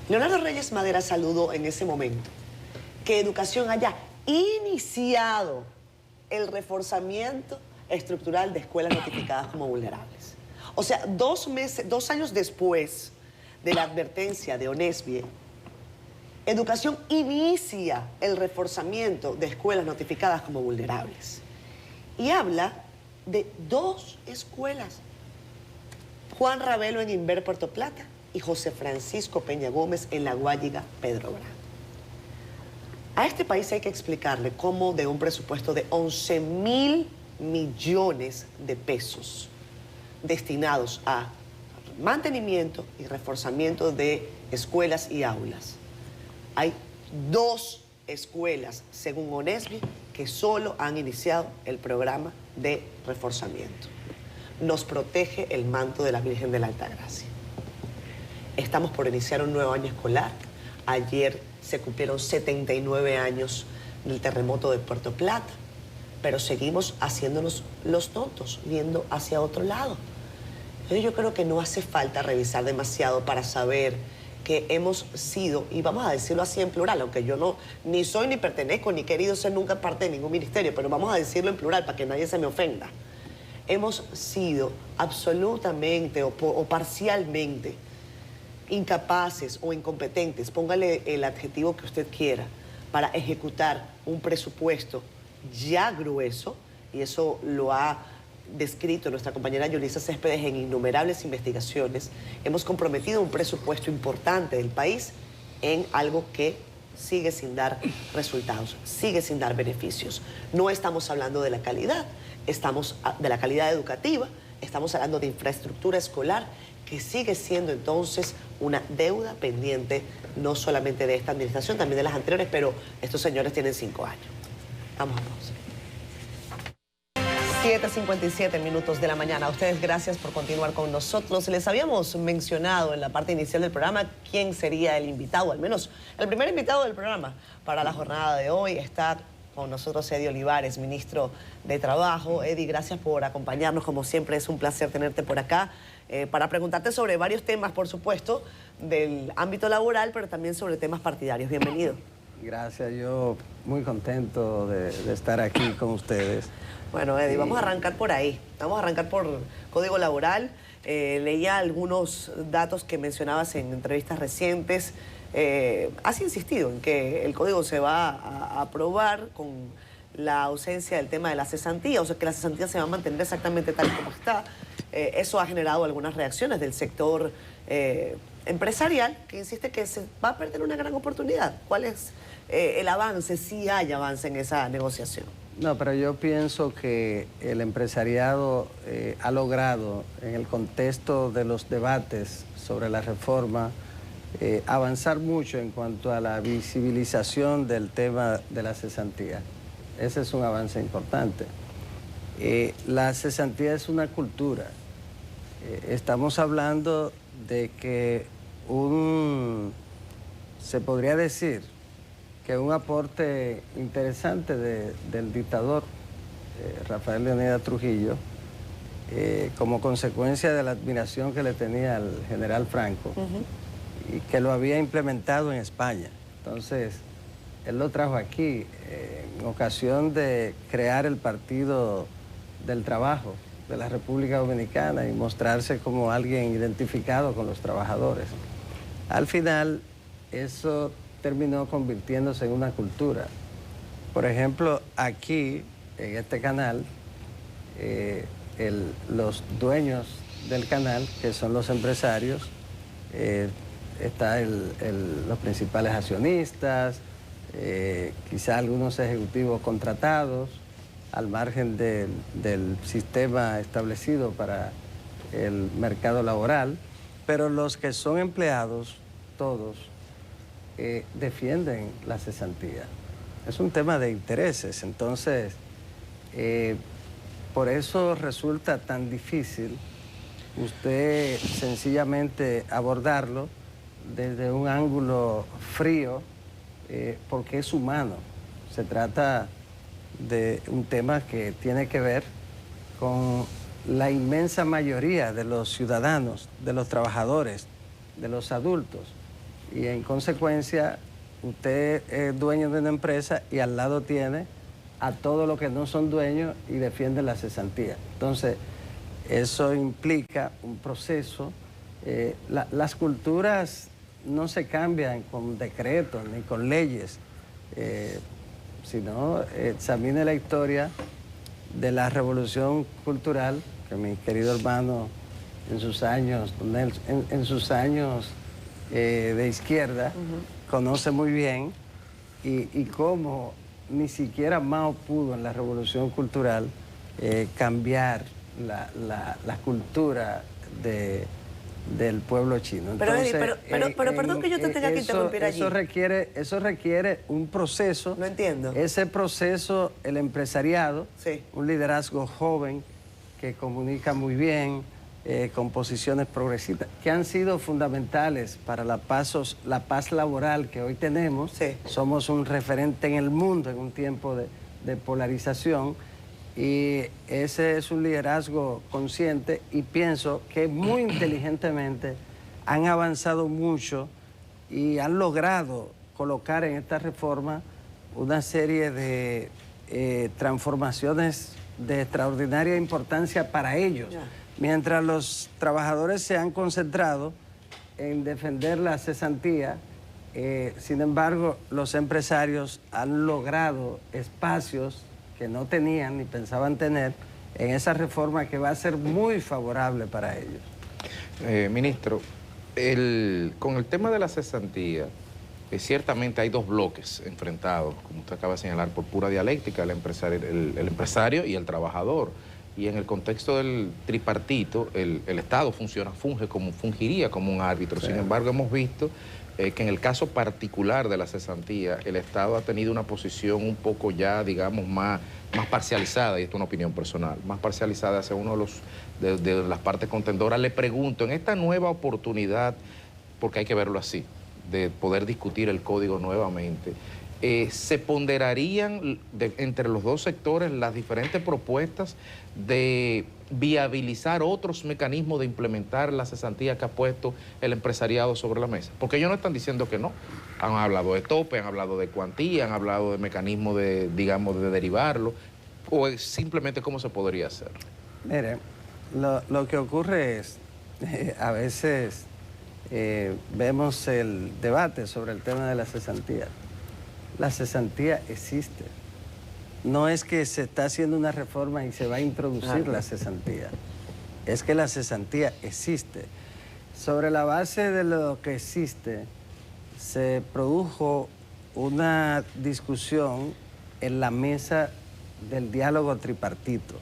Leonardo Reyes Madera saludó en ese momento que Educación haya iniciado el reforzamiento estructural de escuelas notificadas como vulnerables. O sea, 2 años después de la advertencia de ONESBIE, Educación inicia el reforzamiento de escuelas notificadas como vulnerables. Y habla de 2 escuelas. Juan Ravelo en Inver, Puerto Plata, y José Francisco Peña Gómez en La Guayiga, Pedro Brán. A este país hay que explicarle cómo de un presupuesto de 11.000 millones de pesos destinados a mantenimiento y reforzamiento de escuelas y aulas, hay 2 escuelas, según ONESBIE, que solo han iniciado el programa de reforzamiento. Nos protege el manto de la Virgen de la Altagracia. Estamos por iniciar un nuevo año escolar. Ayer se cumplieron 79 años del terremoto de Puerto Plata, pero seguimos haciéndonos los tontos, viendo hacia otro lado. Entonces yo creo que no hace falta revisar demasiado para saber que hemos sido, y vamos a decirlo así en plural, aunque yo no ni soy ni pertenezco ni he querido ser nunca parte de ningún ministerio, pero vamos a decirlo en plural para que nadie se me ofenda. Hemos sido absolutamente o parcialmente incapaces o incompetentes, póngale el adjetivo que usted quiera, para ejecutar un presupuesto ya grueso, y eso lo ha descrito nuestra compañera Yulisa Céspedes en innumerables investigaciones. Hemos comprometido un presupuesto importante del país en algo que sigue sin dar resultados, sigue sin dar beneficios. No estamos hablando de la calidad, estamos de la calidad educativa, estamos hablando de infraestructura escolar, que sigue siendo entonces una deuda pendiente, no solamente de esta administración, también de las anteriores, pero estos señores tienen 5 años. Vamos a pausa. 7:57 minutos de la mañana. A ustedes gracias por continuar con nosotros. Les habíamos mencionado en la parte inicial del programa quién sería el invitado, al menos el primer invitado del programa para la jornada de hoy. Está con nosotros Eddie Olivares, ministro de Trabajo. Eddie, gracias por acompañarnos. Como siempre, es un placer tenerte por acá para preguntarte sobre varios temas, por supuesto, del ámbito laboral, pero también sobre temas partidarios. Bienvenido. Gracias, yo muy contento de estar aquí con ustedes. Bueno, Eddie, vamos a arrancar por ahí. Vamos a arrancar por Código Laboral. Leía algunos datos que mencionabas en entrevistas recientes. Has insistido en que el código se va a aprobar con la ausencia del tema de la cesantía, o sea que la cesantía se va a mantener exactamente tal como está. Eso ha generado algunas reacciones del sector empresarial, que insiste que se va a perder una gran oportunidad. ¿Cuál es el avance, si hay avance en esa negociación? No, pero yo pienso que el empresariado ha logrado, en el contexto de los debates sobre la reforma, avanzar mucho en cuanto a la visibilización del tema de la cesantía. Ese es un avance importante. La cesantía es una cultura. Estamos hablando de que se podría decir que un aporte interesante del dictador Rafael Leónidas Trujillo, como consecuencia de la admiración que le tenía al general Franco, y que lo había implementado en España. Entonces, él lo trajo aquí en ocasión de crear el Partido del Trabajo de la República Dominicana y mostrarse como alguien identificado con los trabajadores. Al final, eso terminó convirtiéndose en una cultura. Por ejemplo, aquí, en este canal, los dueños del canal, que son los empresarios, están los principales accionistas, quizá algunos ejecutivos contratados, al margen del sistema establecido para el mercado laboral, pero los que son empleados, todos, defienden la cesantía. Es un tema de intereses, entonces, por eso resulta tan difícil usted sencillamente abordarlo desde un ángulo frío, porque es humano. Se trata de un tema que tiene que ver con la inmensa mayoría de los ciudadanos, de los trabajadores, de los adultos. Y en consecuencia, usted es dueño de una empresa y al lado tiene a todos los que no son dueños y defienden la cesantía. Entonces, eso implica un proceso. Las culturas no se cambian con decretos ni con leyes, sino examine la historia de la revolución cultural que mi querido hermano en sus años, de izquierda, conoce muy bien, y cómo ni siquiera Mao pudo en la revolución cultural cambiar la cultura del pueblo chino. Entonces, pero perdón que yo te tenga que interrumpir allí. Eso requiere un proceso. No entiendo. Ese proceso, el empresariado, sí, un liderazgo joven que comunica muy bien, con posiciones progresistas, que han sido fundamentales para la paz laboral que hoy tenemos. Sí. Somos un referente en el mundo en un tiempo de polarización, y ese es un liderazgo consciente, y pienso que muy inteligentemente han avanzado mucho y han logrado colocar en esta reforma una serie de transformaciones de extraordinaria importancia para ellos. Yeah. Mientras los trabajadores se han concentrado en defender la cesantía, sin embargo, los empresarios han logrado espacios que no tenían ni pensaban tener en esa reforma, que va a ser muy favorable para ellos. Ministro, con el tema de la cesantía, ciertamente hay dos bloques enfrentados, como usted acaba de señalar, por pura dialéctica, el empresario y el trabajador. Y en el contexto del tripartito, el Estado fungiría como un árbitro. Sí. Sin embargo, hemos visto que en el caso particular de la cesantía, el Estado ha tenido una posición un poco ya, digamos, más parcializada, y esto es una opinión personal, más parcializada hacia uno de las partes contendoras. Le pregunto, en esta nueva oportunidad, porque hay que verlo así, de poder discutir el código nuevamente, ¿se ponderarían entre los dos sectores las diferentes propuestas de viabilizar otros mecanismos de implementar la cesantía que ha puesto el empresariado sobre la mesa? Porque ellos no están diciendo que no. Han hablado de tope, han hablado de cuantía, han hablado de mecanismos de, digamos, de derivarlo. ¿O es simplemente cómo se podría hacer? Mire, lo que ocurre es, a veces vemos el debate sobre el tema de la cesantía. La cesantía existe. No es que se está haciendo una reforma y se va a introducir la cesantía. Es que la cesantía existe. Sobre la base de lo que existe, se produjo una discusión en la mesa del diálogo tripartito.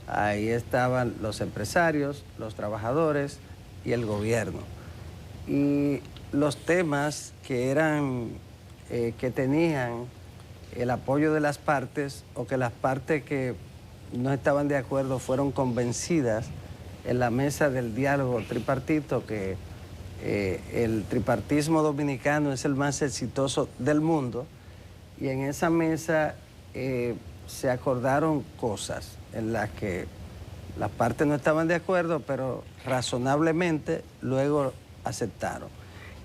Ahí estaban los empresarios, los trabajadores y el gobierno. Y los temas que eran, que tenían el apoyo de las partes, o que las partes que no estaban de acuerdo fueron convencidas en la mesa del diálogo tripartito, que el tripartismo dominicano es el más exitoso del mundo, y en esa mesa se acordaron cosas en las que las partes no estaban de acuerdo, pero razonablemente luego aceptaron,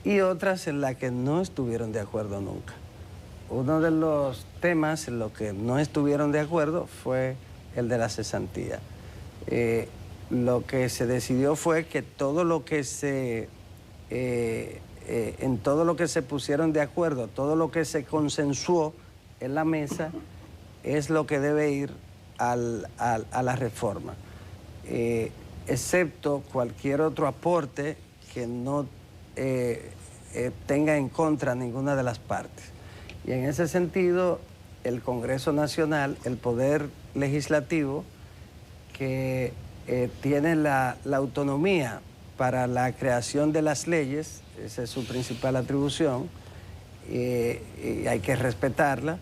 y otras en las que no estuvieron de acuerdo nunca. Uno de los temas en los que no estuvieron de acuerdo fue el de la cesantía. Lo que se decidió fue que todo lo que en todo lo que se pusieron de acuerdo, todo lo que se consensuó en la mesa, es lo que debe ir a la reforma, excepto cualquier otro aporte que no tenga en contra ninguna de las partes. Y en ese sentido, el Congreso Nacional, el Poder Legislativo, que tiene la autonomía para la creación de las leyes, esa es su principal atribución, y hay que respetarla,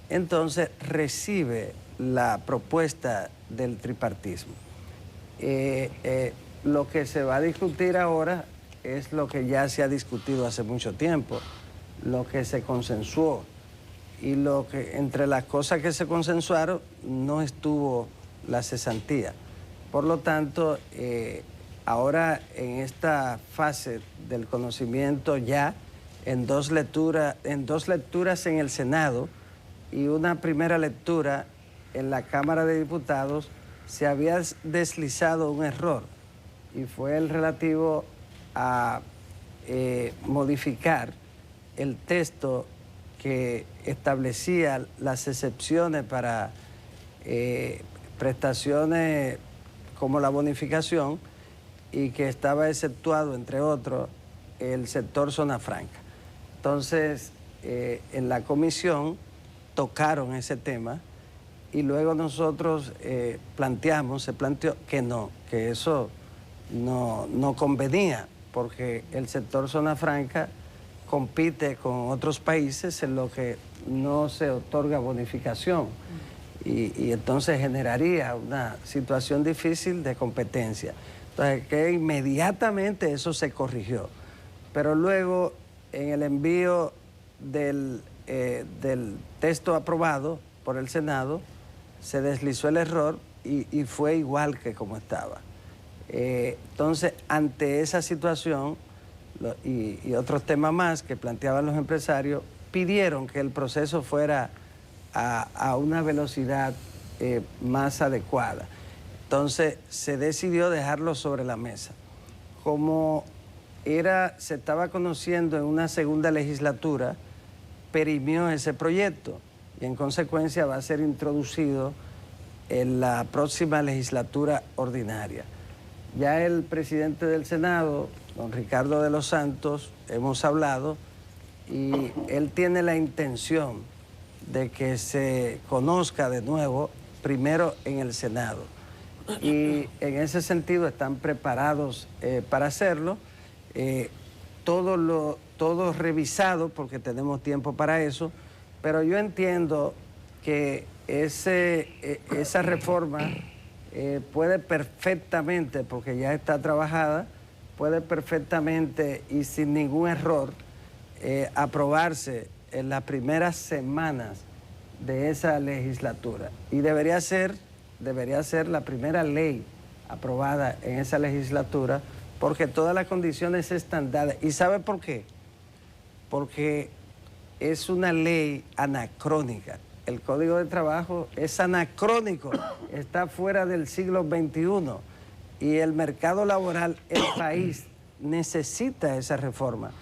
entonces recibe la propuesta del tripartismo. Lo que se va a discutir ahora es lo que ya se ha discutido hace mucho tiempo, lo que se consensuó, y lo que entre las cosas que se consensuaron no estuvo la cesantía. Por lo tanto, ahora en esta fase del conocimiento, ya en dos lecturas en el Senado y una primera lectura en la Cámara de Diputados, se había deslizado un error, y fue el relativo a modificar el texto que establecía las excepciones para prestaciones como la bonificación, y que estaba exceptuado, entre otros, el sector zona franca. Entonces, en la comisión tocaron ese tema, y luego nosotros se planteó que no, que eso no convenía, porque el sector zona franca compite con otros países en lo que no se otorga bonificación, y entonces generaría una situación difícil de competencia. Entonces, que inmediatamente eso se corrigió, pero luego en el envío del texto aprobado por el Senado se deslizó el error y fue igual que como estaba. Entonces, ante esa situación y otros temas más que planteaban los empresarios, pidieron que el proceso fuera a una velocidad más adecuada. Entonces, se decidió dejarlo sobre la mesa. Como se estaba conociendo en una segunda legislatura, perimió ese proyecto, y en consecuencia va a ser introducido en la próxima legislatura ordinaria. Ya el presidente del Senado, don Ricardo de los Santos, hemos hablado, y él tiene la intención de que se conozca de nuevo primero en el Senado. Y en ese sentido están preparados para hacerlo, todo revisado, porque tenemos tiempo para eso, pero yo entiendo que esa reforma puede perfectamente, porque ya está trabajada, puede perfectamente y sin ningún error aprobarse en las primeras semanas de esa legislatura. Y debería ser la primera ley aprobada en esa legislatura, porque todas las condiciones están dadas. ¿Y sabe por qué? Porque es una ley anacrónica. el Código de Trabajo es anacrónico, está fuera del siglo XXI y el mercado laboral, el país, necesita esa reforma.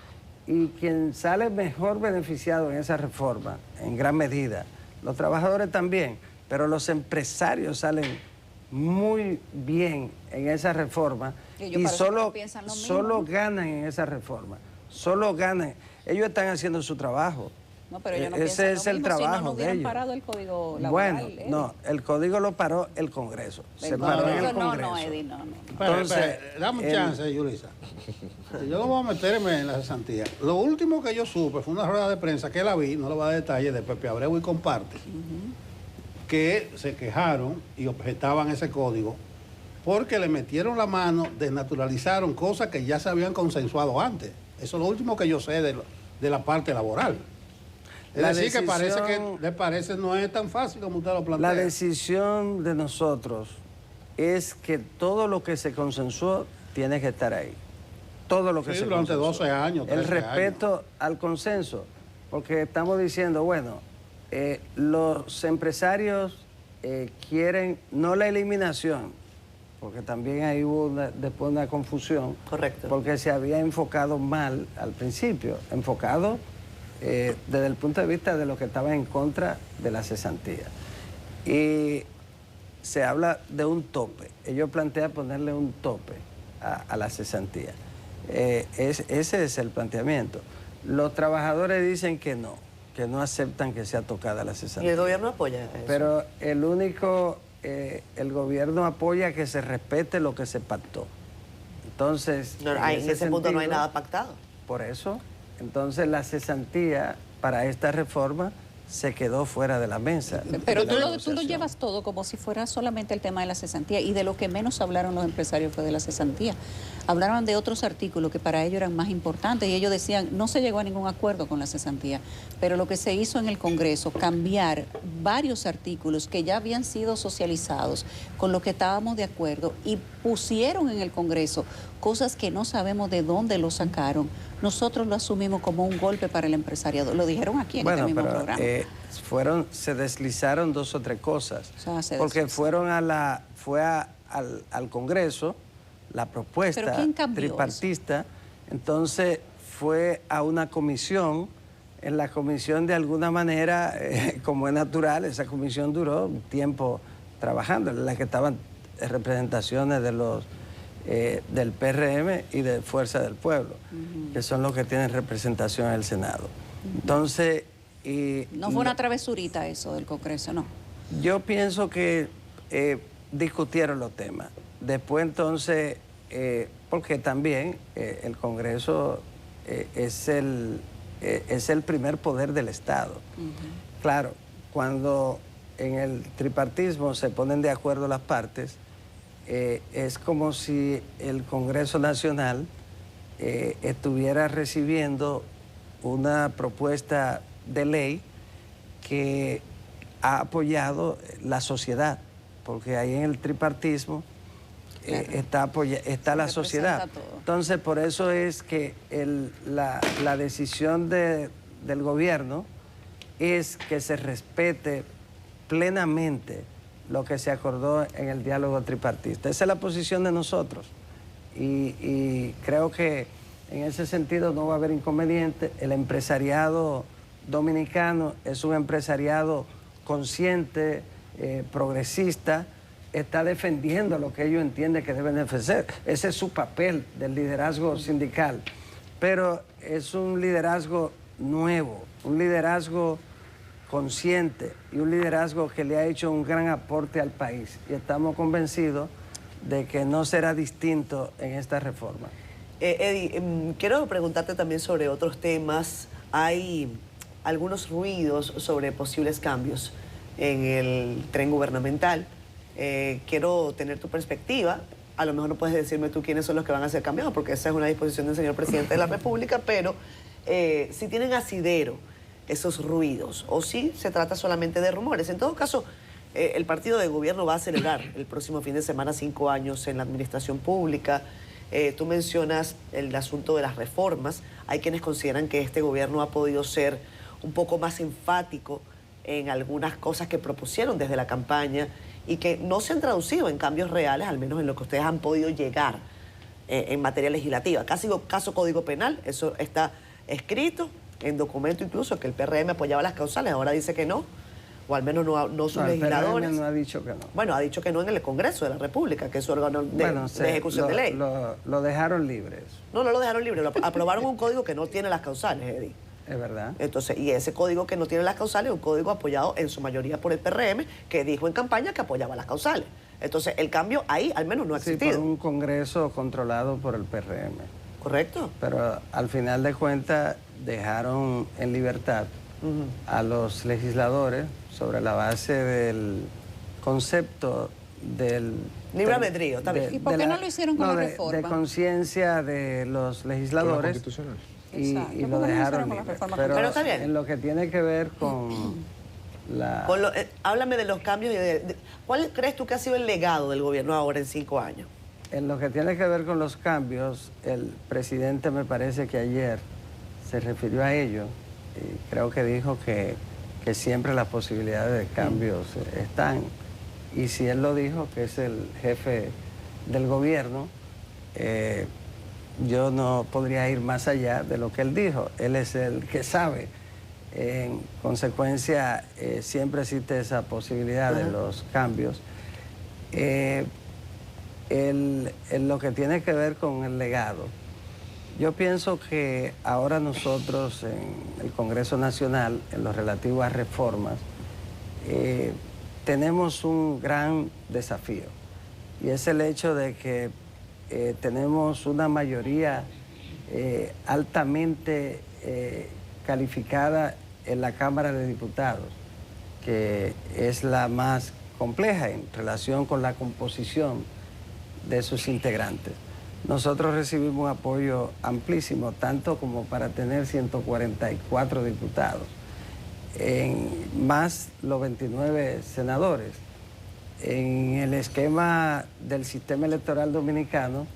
Y quien sale mejor beneficiado en esa reforma, en gran medida, los trabajadores también, pero los empresarios salen muy bien en esa reforma y solo ganan en esa reforma, solo ganan. Ellos están haciendo su trabajo. No, pero ellos no ese es lo el mismo, trabajo si no, no de hubieran ellos. parado el Código Laboral. Bueno, no, el Código lo paró el Congreso. Se paró en el Congreso. No, Eddie, no. Entonces, dame un chance, Yulisa. Yo no voy a meterme en la cesantía. Lo último que yo supe fue una rueda de prensa que la vi, no lo voy a dar detalles, de Pepe Abreu y Comparte, que se quejaron y objetaban ese código porque le metieron la mano, desnaturalizaron cosas que ya se habían consensuado antes. Eso es lo último que yo sé de la parte laboral. Es decir, que parece que le parece no es tan fácil como usted lo plantea. La decisión de nosotros es que todo lo que se consensuó tiene que estar ahí. Todo lo que se durante consensuó. 12 años, 13 El respeto al consenso, porque estamos diciendo, bueno, los empresarios quieren no la eliminación, porque también ahí hubo después una confusión. Correcto. Porque se había enfocado mal al principio, enfocado desde el punto de vista de lo que estaba en contra de la cesantía. Y se habla de un tope. Ellos plantean ponerle un tope a la cesantía. Ese es el planteamiento. Los trabajadores dicen que no aceptan que sea tocada la cesantía. ¿Y el gobierno apoya eso? Pero el gobierno apoya que se respete lo que se pactó. Entonces, en ese punto no hay nada pactado. Por eso, entonces la cesantía para esta reforma se quedó fuera de la mesa. Pero tú lo llevas todo como si fuera solamente el tema de la cesantía, y de lo que menos hablaron los empresarios fue de la cesantía. Hablaron de otros artículos que para ellos eran más importantes y ellos decían, no se llegó a ningún acuerdo con la cesantía, pero lo que se hizo en el Congreso, cambiar varios artículos que ya habían sido socializados con lo que estábamos de acuerdo y pusieron en el Congreso cosas que no sabemos de dónde lo sacaron. Nosotros lo asumimos como un golpe para el empresariado. Lo dijeron aquí en este mismo programa. Se deslizaron dos o tres cosas. O sea, porque fue al Congreso la propuesta tripartista, entonces fue a una comisión. En la comisión, de alguna manera, como es natural, esa comisión duró un tiempo trabajando, en la que estaban representaciones de los del PRM y de Fuerza del Pueblo, que son los que tienen representación en el Senado. Entonces... no fue una travesurita eso del Congreso, ¿no? Yo pienso que discutieron los temas. Después entonces, porque también el Congreso es el primer poder del Estado. Claro, cuando en el tripartismo se ponen de acuerdo las partes, es como si el Congreso Nacional estuviera recibiendo una propuesta de ley que ha apoyado la sociedad, porque ahí en el tripartismo está la sociedad. Entonces, por eso es que la decisión del gobierno es que se respete plenamente lo que se acordó en el diálogo tripartista. Esa es la posición de nosotros y creo que en ese sentido no va a haber inconveniente. El empresariado dominicano es un empresariado consciente, progresista, está defendiendo lo que ellos entienden que deben defender. Ese es su papel del liderazgo sindical. Pero es un liderazgo nuevo, un liderazgo consciente y un liderazgo que le ha hecho un gran aporte al país. Y estamos convencidos de que no será distinto en esta reforma. Eddie, quiero preguntarte también sobre otros temas. Hay algunos ruidos sobre posibles cambios en el tren gubernamental. Quiero tener tu perspectiva. A lo mejor no puedes decirme tú quiénes son los que van a ser cambiados, porque esa es una disposición del señor presidente de la República, pero si tienen asidero esos ruidos o si se trata solamente de rumores. En todo caso, el partido de gobierno va a celebrar el próximo fin de semana 5 años en la administración pública. Tú mencionas el asunto de las reformas. Hay quienes consideran que este gobierno ha podido ser un poco más enfático en algunas cosas que propusieron desde la campaña y que no se han traducido en cambios reales, al menos en lo que ustedes han podido llegar en materia legislativa. Caso Código Penal, eso está escrito en documento incluso, que el PRM apoyaba las causales, ahora dice que no, o al menos no sus legisladores. El PRM no ha dicho que no. Bueno, ha dicho que no en el Congreso de la República, que es su órgano de ejecución de ley. Lo dejaron libre. No lo dejaron libre, aprobaron un código que no tiene las causales, Eddie. Es verdad. Entonces, y ese código que no tiene las causales es un código apoyado en su mayoría por el PRM, que dijo en campaña que apoyaba las causales. Entonces, el cambio ahí al menos no ha existido. Sí, por un Congreso controlado por el PRM. ¿Correcto? Pero al final de cuentas dejaron en libertad a los legisladores sobre la base del concepto del... Libre albedrío, está bien. ¿Y por qué no lo hicieron con la reforma? De conciencia de los legisladores. Constitucional. Y lo dejaron libre. Pero está bien. En lo que tiene que ver con la... háblame de los cambios. ¿Cuál crees tú que ha sido el legado del gobierno ahora en 5 años? En lo que tiene que ver con los cambios, el presidente me parece que ayer se refirió a ello y creo que dijo que siempre las posibilidades de cambios están. Y si él lo dijo, que es el jefe del gobierno, yo no podría ir más allá de lo que él dijo. Él es el que sabe. En consecuencia, siempre existe esa posibilidad de los cambios. En lo que tiene que ver con el legado, yo pienso que ahora nosotros en el Congreso Nacional, en lo relativo a reformas, tenemos un gran desafío. Y es el hecho de que tenemos una mayoría altamente calificada en la Cámara de Diputados, que es la más compleja en relación con la composición de sus integrantes. Nosotros recibimos un apoyo amplísimo, tanto como para tener 144 diputados, más los 29 senadores. En el esquema del sistema electoral dominicano,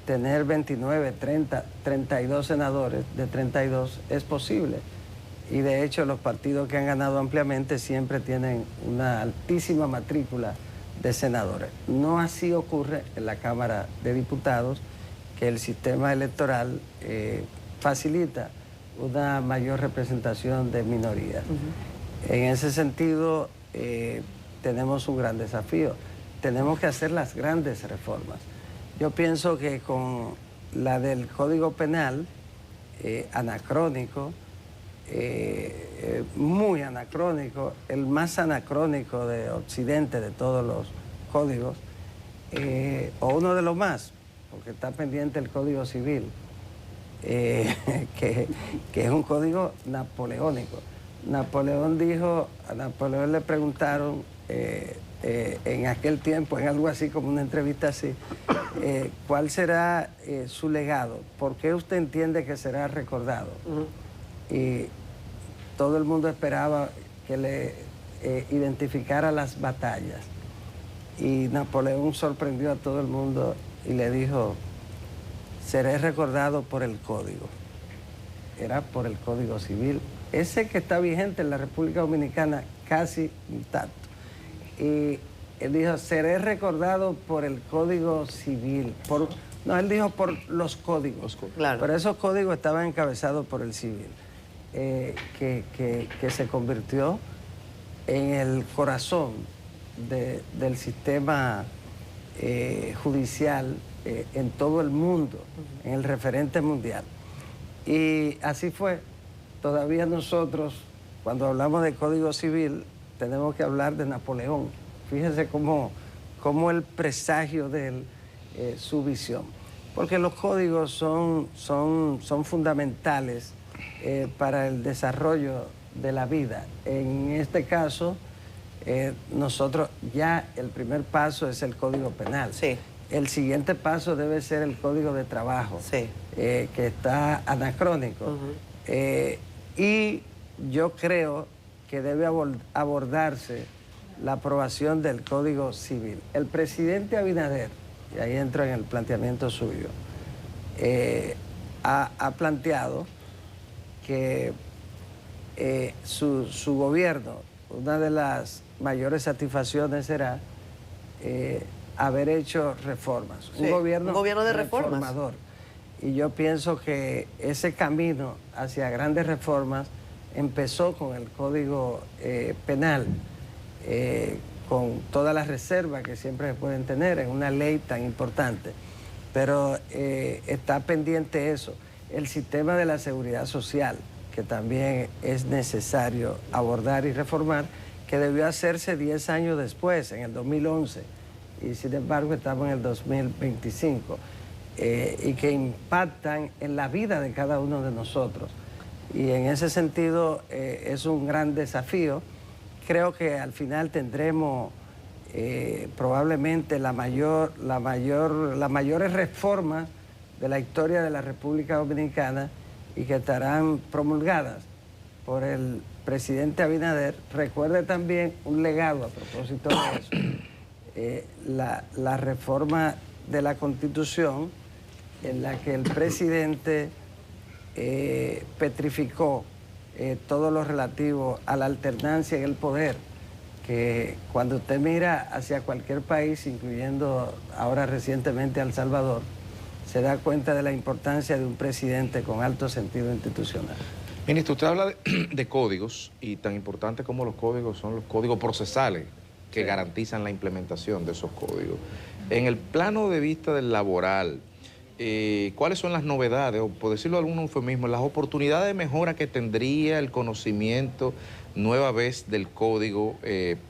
tener 29, 30, 32 senadores, de 32 es posible. Y de hecho los partidos que han ganado ampliamente siempre tienen una altísima matrícula de senadores. No así ocurre en la Cámara de Diputados, que el sistema electoral facilita una mayor representación de minorías. En ese sentido, tenemos un gran desafío. Tenemos que hacer las grandes reformas. Yo pienso que con la del Código Penal, anacrónico, muy anacrónico, el más anacrónico de Occidente de todos los códigos, o uno de los más, porque está pendiente el Código Civil, que es un código napoleónico. Napoleón dijo, a Napoleón le preguntaron en aquel tiempo, en algo así como una entrevista así, ¿cuál será su legado? ¿Por qué usted entiende que será recordado? Y todo el mundo esperaba que le identificara las batallas. Y Napoleón sorprendió a todo el mundo y le dijo, seré recordado por el código. Era por el Código Civil, ese que está vigente en la República Dominicana casi intacto. Y él dijo, seré recordado por el Código Civil. No, él dijo por los códigos. Claro. Pero esos códigos estaban encabezados por el civil, que se convirtió en el corazón del sistema judicial en todo el mundo, en el referente mundial. Y así fue. Todavía nosotros, cuando hablamos de Código Civil, tenemos que hablar de Napoleón. Fíjense cómo el presagio de él, su visión. Porque los códigos son fundamentales para el desarrollo de la vida. En este caso, nosotros ya el primer paso es el Código Penal. Sí. El siguiente paso debe ser el Código de Trabajo, sí, que está anacrónico. Y yo creo que debe abordarse la aprobación del Código Civil. El presidente Abinader, y ahí entro en el planteamiento suyo, ha planteado que su gobierno una de las mayores satisfacciones será haber hecho reformas. Sí, un gobierno de reformas. Reformador. Y yo pienso que ese camino hacia grandes reformas empezó con el Código Penal, con todas las reservas que siempre se pueden tener en una ley tan importante. Pero está pendiente eso. El sistema de la seguridad social, que también es necesario abordar y reformar, que debió hacerse 10 años después, en el 2011, y sin embargo estamos en el 2025, y que impactan en la vida de cada uno de nosotros. Y en ese sentido es un gran desafío. Creo que al final tendremos probablemente las mayores reformas de la historia de la República Dominicana y que estarán promulgadas por el presidente Abinader. Recuerde también un legado a propósito de eso, la reforma de la Constitución en la que el presidente petrificó todo lo relativo a la alternancia en el poder, que cuando usted mira hacia cualquier país, incluyendo ahora recientemente a El Salvador, se da cuenta de la importancia de un presidente con alto sentido institucional. Ministro, usted habla de códigos, y tan importante como los códigos son los códigos procesales que garantizan la implementación de esos códigos. En el plano de vista del laboral, ¿cuáles son las novedades, o por decirlo de algún eufemismo, las oportunidades de mejora que tendría el conocimiento nueva vez del código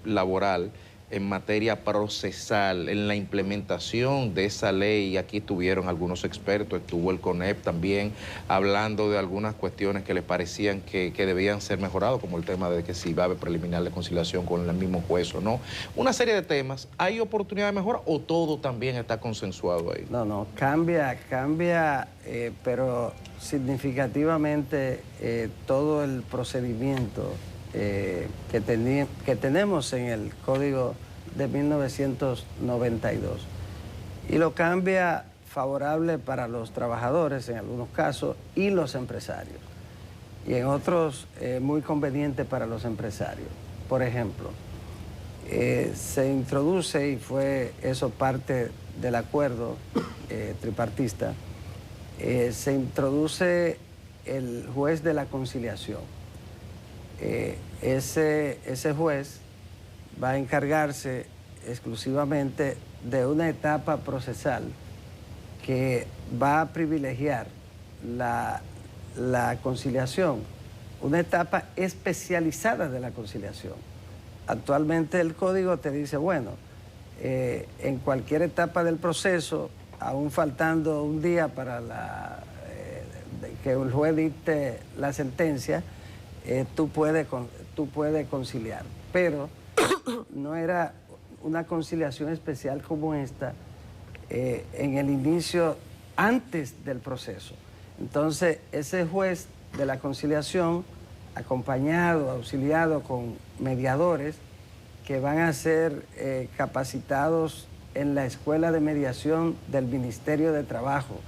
laboral en materia procesal, en la implementación de esa ley? Aquí estuvieron algunos expertos, estuvo el CONEP también, hablando de algunas cuestiones que les parecían que debían ser mejoradas, como el tema de que si va a haber preliminar de conciliación con el mismo juez o no. Una serie de temas. ¿Hay oportunidad de mejora o todo también está consensuado ahí? No, cambia, pero significativamente todo el procedimiento que tenemos en el Código de 1992. Y lo cambia favorable para los trabajadores en algunos casos y los empresarios. Y en otros muy conveniente para los empresarios. Por ejemplo, se introduce, y fue eso parte del acuerdo tripartista, se introduce el juez de la conciliación. Ese juez va a encargarse exclusivamente de una etapa procesal que va a privilegiar la conciliación, una etapa especializada de la conciliación. Actualmente el código te dice, bueno, en cualquier etapa del proceso, aún faltando un día para que el juez dicte la sentencia, tú puedes conciliar, pero no era una conciliación especial como esta en el inicio, antes del proceso. Entonces, ese juez de la conciliación, acompañado, auxiliado con mediadores que van a ser capacitados en la Escuela de Mediación del Ministerio de Trabajo.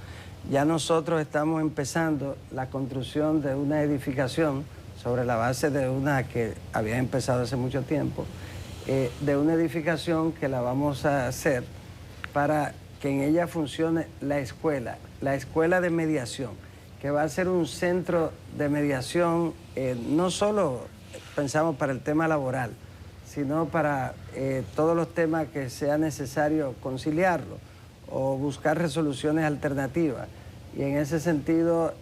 Ya nosotros estamos empezando la construcción de una edificación sobre la base de una que había empezado hace mucho tiempo, de una edificación que la vamos a hacer para que en ella funcione la escuela de mediación, que va a ser un centro de mediación, no solo pensamos para el tema laboral, sino para todos los temas que sea necesario conciliarlo o buscar resoluciones alternativas. Y en ese sentido,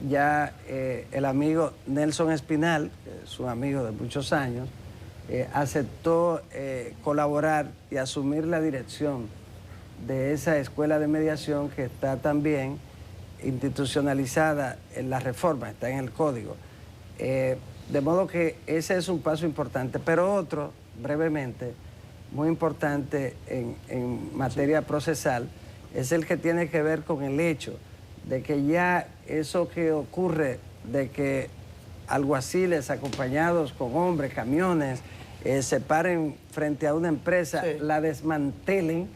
ya el amigo Nelson Espinal, que es un amigo de muchos años, aceptó colaborar y asumir la dirección de esa escuela de mediación que está también institucionalizada en la reforma, está en el código. De modo que ese es un paso importante, pero otro, brevemente, muy importante en materia procesal, es el que tiene que ver con el hecho de que ya eso que ocurre, de que alguaciles acompañados con hombres, camiones, se paren frente a una empresa, sí, la desmantelen,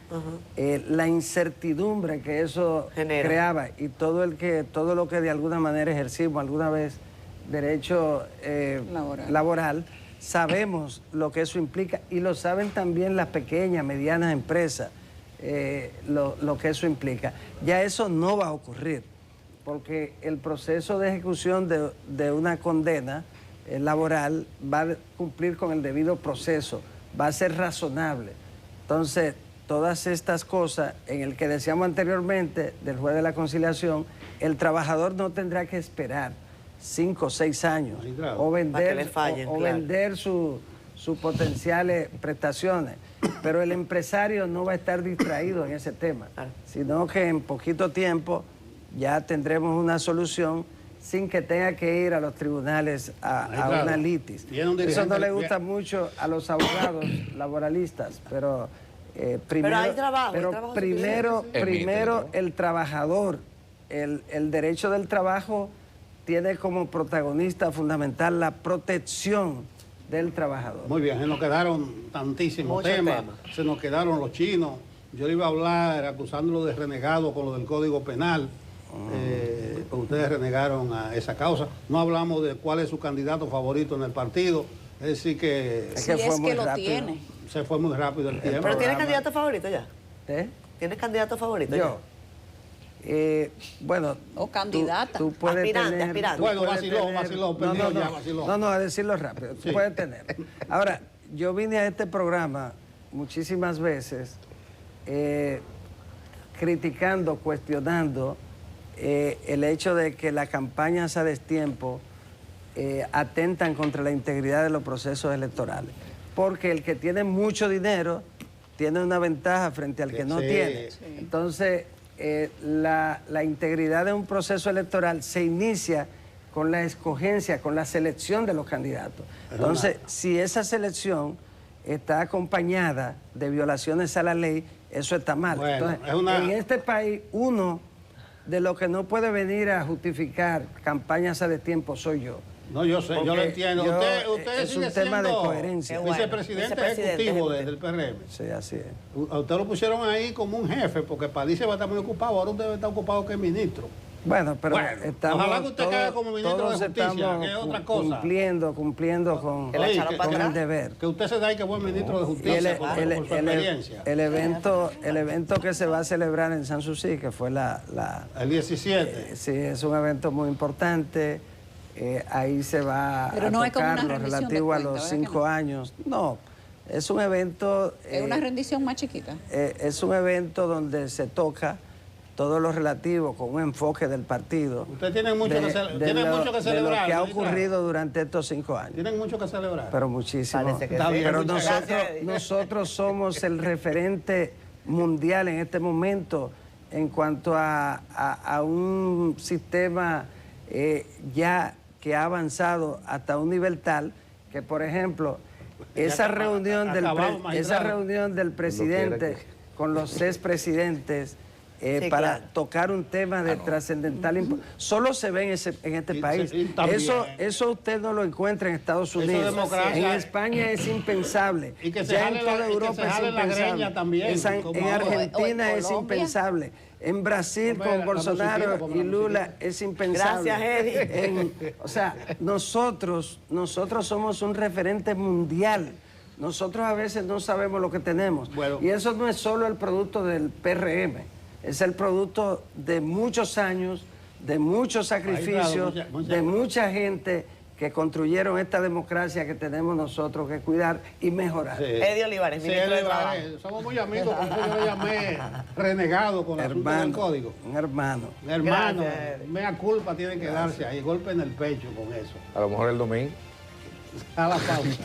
la incertidumbre que eso creaba y todo lo que de alguna manera ejercimos alguna vez derecho laboral, sabemos lo que eso implica y lo saben también las pequeñas, medianas empresas, lo que eso implica. Ya eso no va a ocurrir, porque el proceso de ejecución de una condena laboral va a cumplir con el debido proceso, va a ser razonable. Entonces, todas estas cosas, en el que decíamos anteriormente del juez de la conciliación, el trabajador no tendrá que esperar 5 o 6 años o vender sus potenciales prestaciones, pero el empresario no va a estar distraído en ese tema, sino que en poquito tiempo ya tendremos una solución sin que tenga que ir a los tribunales a una litis. Eso no le gusta mucho a los abogados laboralistas, pero primero, hay trabajo, primero el trabajador, el derecho del trabajo tiene como protagonista fundamental la protección del trabajador. Muy bien, se nos quedaron tantísimos temas, se nos quedaron los chinos. Yo le iba a hablar acusándolo de renegado con lo del Código Penal, porque ustedes renegaron a esa causa. No hablamos de cuál es su candidato favorito en el partido, es decir que... Si es que lo tiene. Se fue muy rápido el tiempo. ¿Pero tienes candidato favorito ya? ¿Tienes candidato favorito yo? Bueno, o candidata. Tú puedes aspirante. Bueno, vacilón, no, a decirlo rápido. Sí. Tú puedes tener. Ahora, yo vine a este programa muchísimas veces criticando, cuestionando el hecho de que las campañas a destiempo atentan contra la integridad de los procesos electorales. Porque el que tiene mucho dinero tiene una ventaja frente al que no tiene. Sí. Entonces, la integridad de un proceso electoral se inicia con la escogencia, con la selección de los candidatos. Entonces, si esa selección está acompañada de violaciones a la ley, eso está mal. Bueno, entonces, en este país, uno de los que no puede venir a justificar campañas a destiempo soy yo. No, yo sé, yo lo entiendo. Usted es un tema de coherencia. Vicepresidente ejecutivo del PRM. Sí, así es. A usted lo pusieron ahí como un jefe, porque Palice va a estar muy ocupado. Ahora usted está ocupado que ministro. Bueno, pero estamos... Ojalá que usted quede como ministro de Justicia, que es otra cosa. Cumpliendo con el deber. Que usted se da y que buen ministro de Justicia por su experiencia. El evento que se va a celebrar en Sanssouci, que fue el 17. Sí, es un evento muy importante. Ahí se va a tocar lo relativo a los 5 años. No, es un evento... ¿Es una rendición más chiquita? Es un evento donde se toca todo lo relativo con un enfoque del partido. Usted tiene mucho que celebrar. De lo que ha ocurrido durante estos 5 años. Tienen mucho que celebrar. Pero muchísimo. Parece que sí. Pero nosotros somos el referente mundial en este momento en cuanto a un sistema ya que ha avanzado hasta un nivel tal que, por ejemplo, esa reunión del presidente con los expresidentes para tocar un tema de trascendental importancia, solo se ve en este país. Eso usted no lo encuentra en Estados Unidos. En España es impensable. Y que ya en toda Europa es impensable. En Argentina es impensable. En Brasil con Bolsonaro y Lula es impensable. Gracias, Eddie. O sea, nosotros somos un referente mundial. Nosotros a veces no sabemos lo que tenemos. Bueno, y eso no es solo el producto del PRM, es el producto de muchos años, de muchos sacrificios, de mucha gente que construyeron esta democracia que tenemos nosotros que cuidar y mejorar. Sí. Eddie Olivares, ministro de Trabajo. Somos muy amigos, por eso yo le llamé renegado con el asunto del código. Un hermano. Un hermano. Mea culpa tiene que darse ahí, golpe en el pecho con eso. A lo mejor el domingo. A la pausa.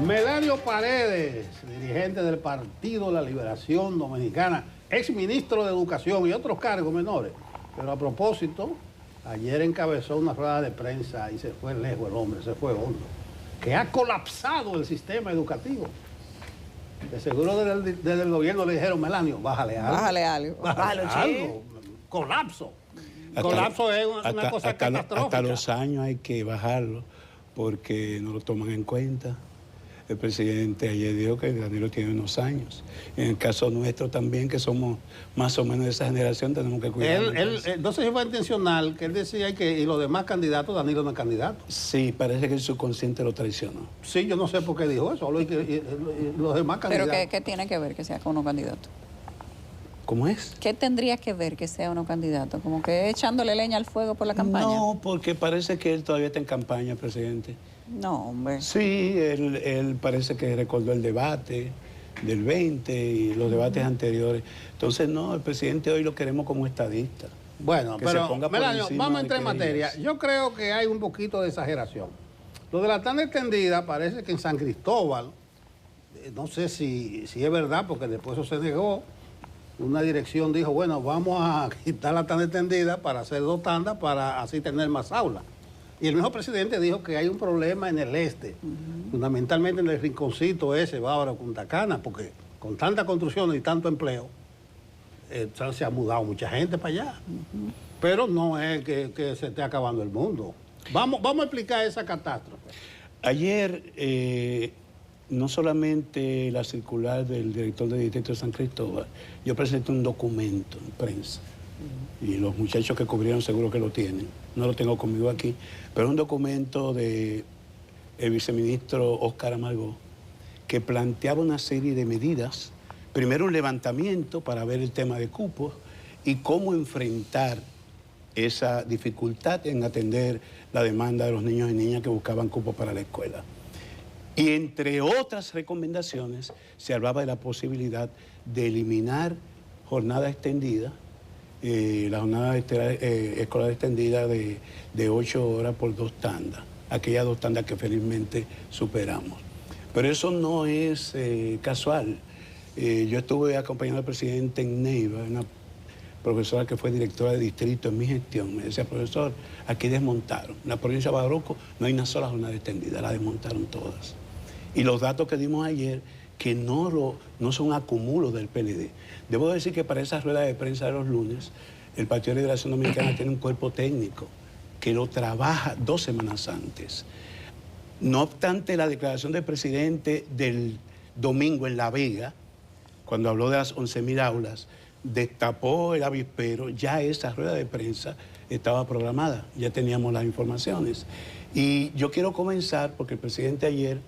Melanio Paredes, dirigente del Partido La Liberación Dominicana, exministro de Educación y otros cargos menores. Pero a propósito, ayer encabezó una rueda de prensa y se fue lejos el hombre, se fue hondo, que ha colapsado el sistema educativo. De seguro desde el gobierno le dijeron, Melanio, bájale algo. Bájale algo. Colapso. Colapso es una cosa catastrófica. Hasta los años hay que bajarlo porque no lo toman en cuenta. el presidente ayer dijo que Danilo tiene unos años. En el caso nuestro también, que somos más o menos de esa generación, tenemos que cuidar. Entonces fue intencional que él decía que y los demás candidatos, Danilo no es candidato. Sí, parece que el subconsciente lo traicionó. Sí, yo no sé por qué dijo eso, los demás candidatos. Pero ¿qué tiene que ver que sea uno candidato? ¿Cómo es? ¿Qué tendría que ver que sea uno candidato? ¿Como que echándole leña al fuego por la campaña? No, porque parece que él todavía está en campaña, presidente. No, hombre. Sí, él parece que recordó el debate del 20 y los debates anteriores. Entonces, no, el presidente hoy lo queremos como estadista. Bueno, que pero, se ponga por Melanio, encima vamos a de entrar en que materia. ellos. Yo creo que hay un poquito de exageración. Lo de la tanda extendida parece que en San Cristóbal, no sé si es verdad, porque después eso se negó. Una dirección dijo, bueno, vamos a quitar la tanda extendida para hacer 2 tandas para así tener más aulas. Y el mismo presidente dijo que hay un problema en el este, fundamentalmente en el rinconcito ese, Bávaro, Punta Cana, porque con tanta construcción y tanto empleo, se ha mudado mucha gente para allá. Pero no es que se esté acabando el mundo. Vamos a explicar esa catástrofe. Ayer, no solamente la circular del director del distrito de San Cristóbal, yo presenté un documento en prensa. Y los muchachos que cubrieron seguro que lo tienen. No lo tengo conmigo aquí, pero es un documento del viceministro Óscar Amargó que planteaba una serie de medidas. Primero un levantamiento para ver el tema de cupos y cómo enfrentar esa dificultad en atender la demanda de los niños y niñas que buscaban cupos para la escuela. Y entre otras recomendaciones se hablaba de la posibilidad de eliminar jornada extendida, la jornada escolar extendida de 8 horas por 2 tandas, aquellas 2 tandas que felizmente superamos. Pero eso no es casual. Yo estuve acompañando al presidente en Neiva, una profesora que fue directora de distrito en mi gestión. Me decía, profesor, aquí desmontaron. En la provincia de Bauruco no hay una sola jornada extendida, la desmontaron todas. Y los datos que dimos ayer, que no son acumulos del PLD. Debo decir que para esa rueda de prensa de los lunes, el Partido de Liberación Dominicana tiene un cuerpo técnico que lo trabaja 2 semanas antes. No obstante, la declaración del presidente del domingo en La Vega, cuando habló de las 11.000 aulas, destapó el avispero, ya esa rueda de prensa estaba programada, ya teníamos las informaciones. Y yo quiero comenzar, porque el presidente ayer,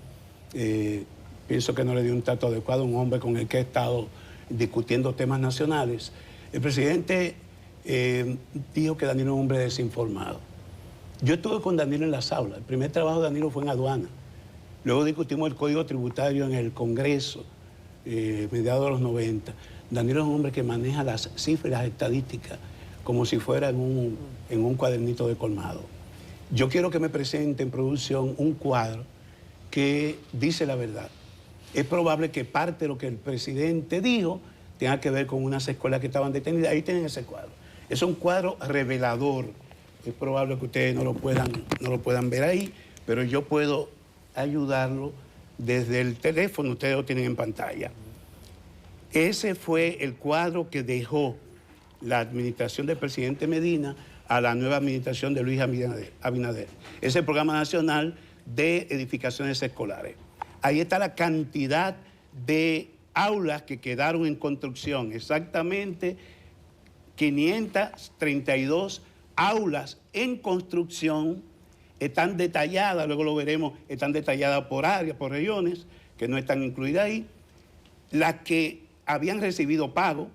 pienso que no le dio un trato adecuado a un hombre con el que he estado discutiendo temas nacionales. El presidente dijo que Danilo es un hombre desinformado. Yo estuve con Danilo en las aulas. El primer trabajo de Danilo fue en aduana. Luego discutimos el Código Tributario en el Congreso, mediados de los 90. Danilo es un hombre que maneja las cifras y las estadísticas como si fuera en un cuadernito de colmado. Yo quiero que me presente en producción un cuadro que dice la verdad. Es probable que parte de lo que el presidente dijo tenga que ver con unas escuelas que estaban detenidas. Ahí tienen ese cuadro. Es un cuadro revelador. Es probable que ustedes no lo puedan ver ahí, pero yo puedo ayudarlo desde el teléfono. Ustedes lo tienen en pantalla. Ese fue el cuadro que dejó la administración del presidente Medina a la nueva administración de Luis Abinader. Es el Programa Nacional de Edificaciones Escolares. Ahí está la cantidad de aulas que quedaron en construcción, exactamente 532 aulas en construcción, están detalladas, luego lo veremos, están detalladas por áreas, por regiones, que no están incluidas ahí. Las que habían recibido pago,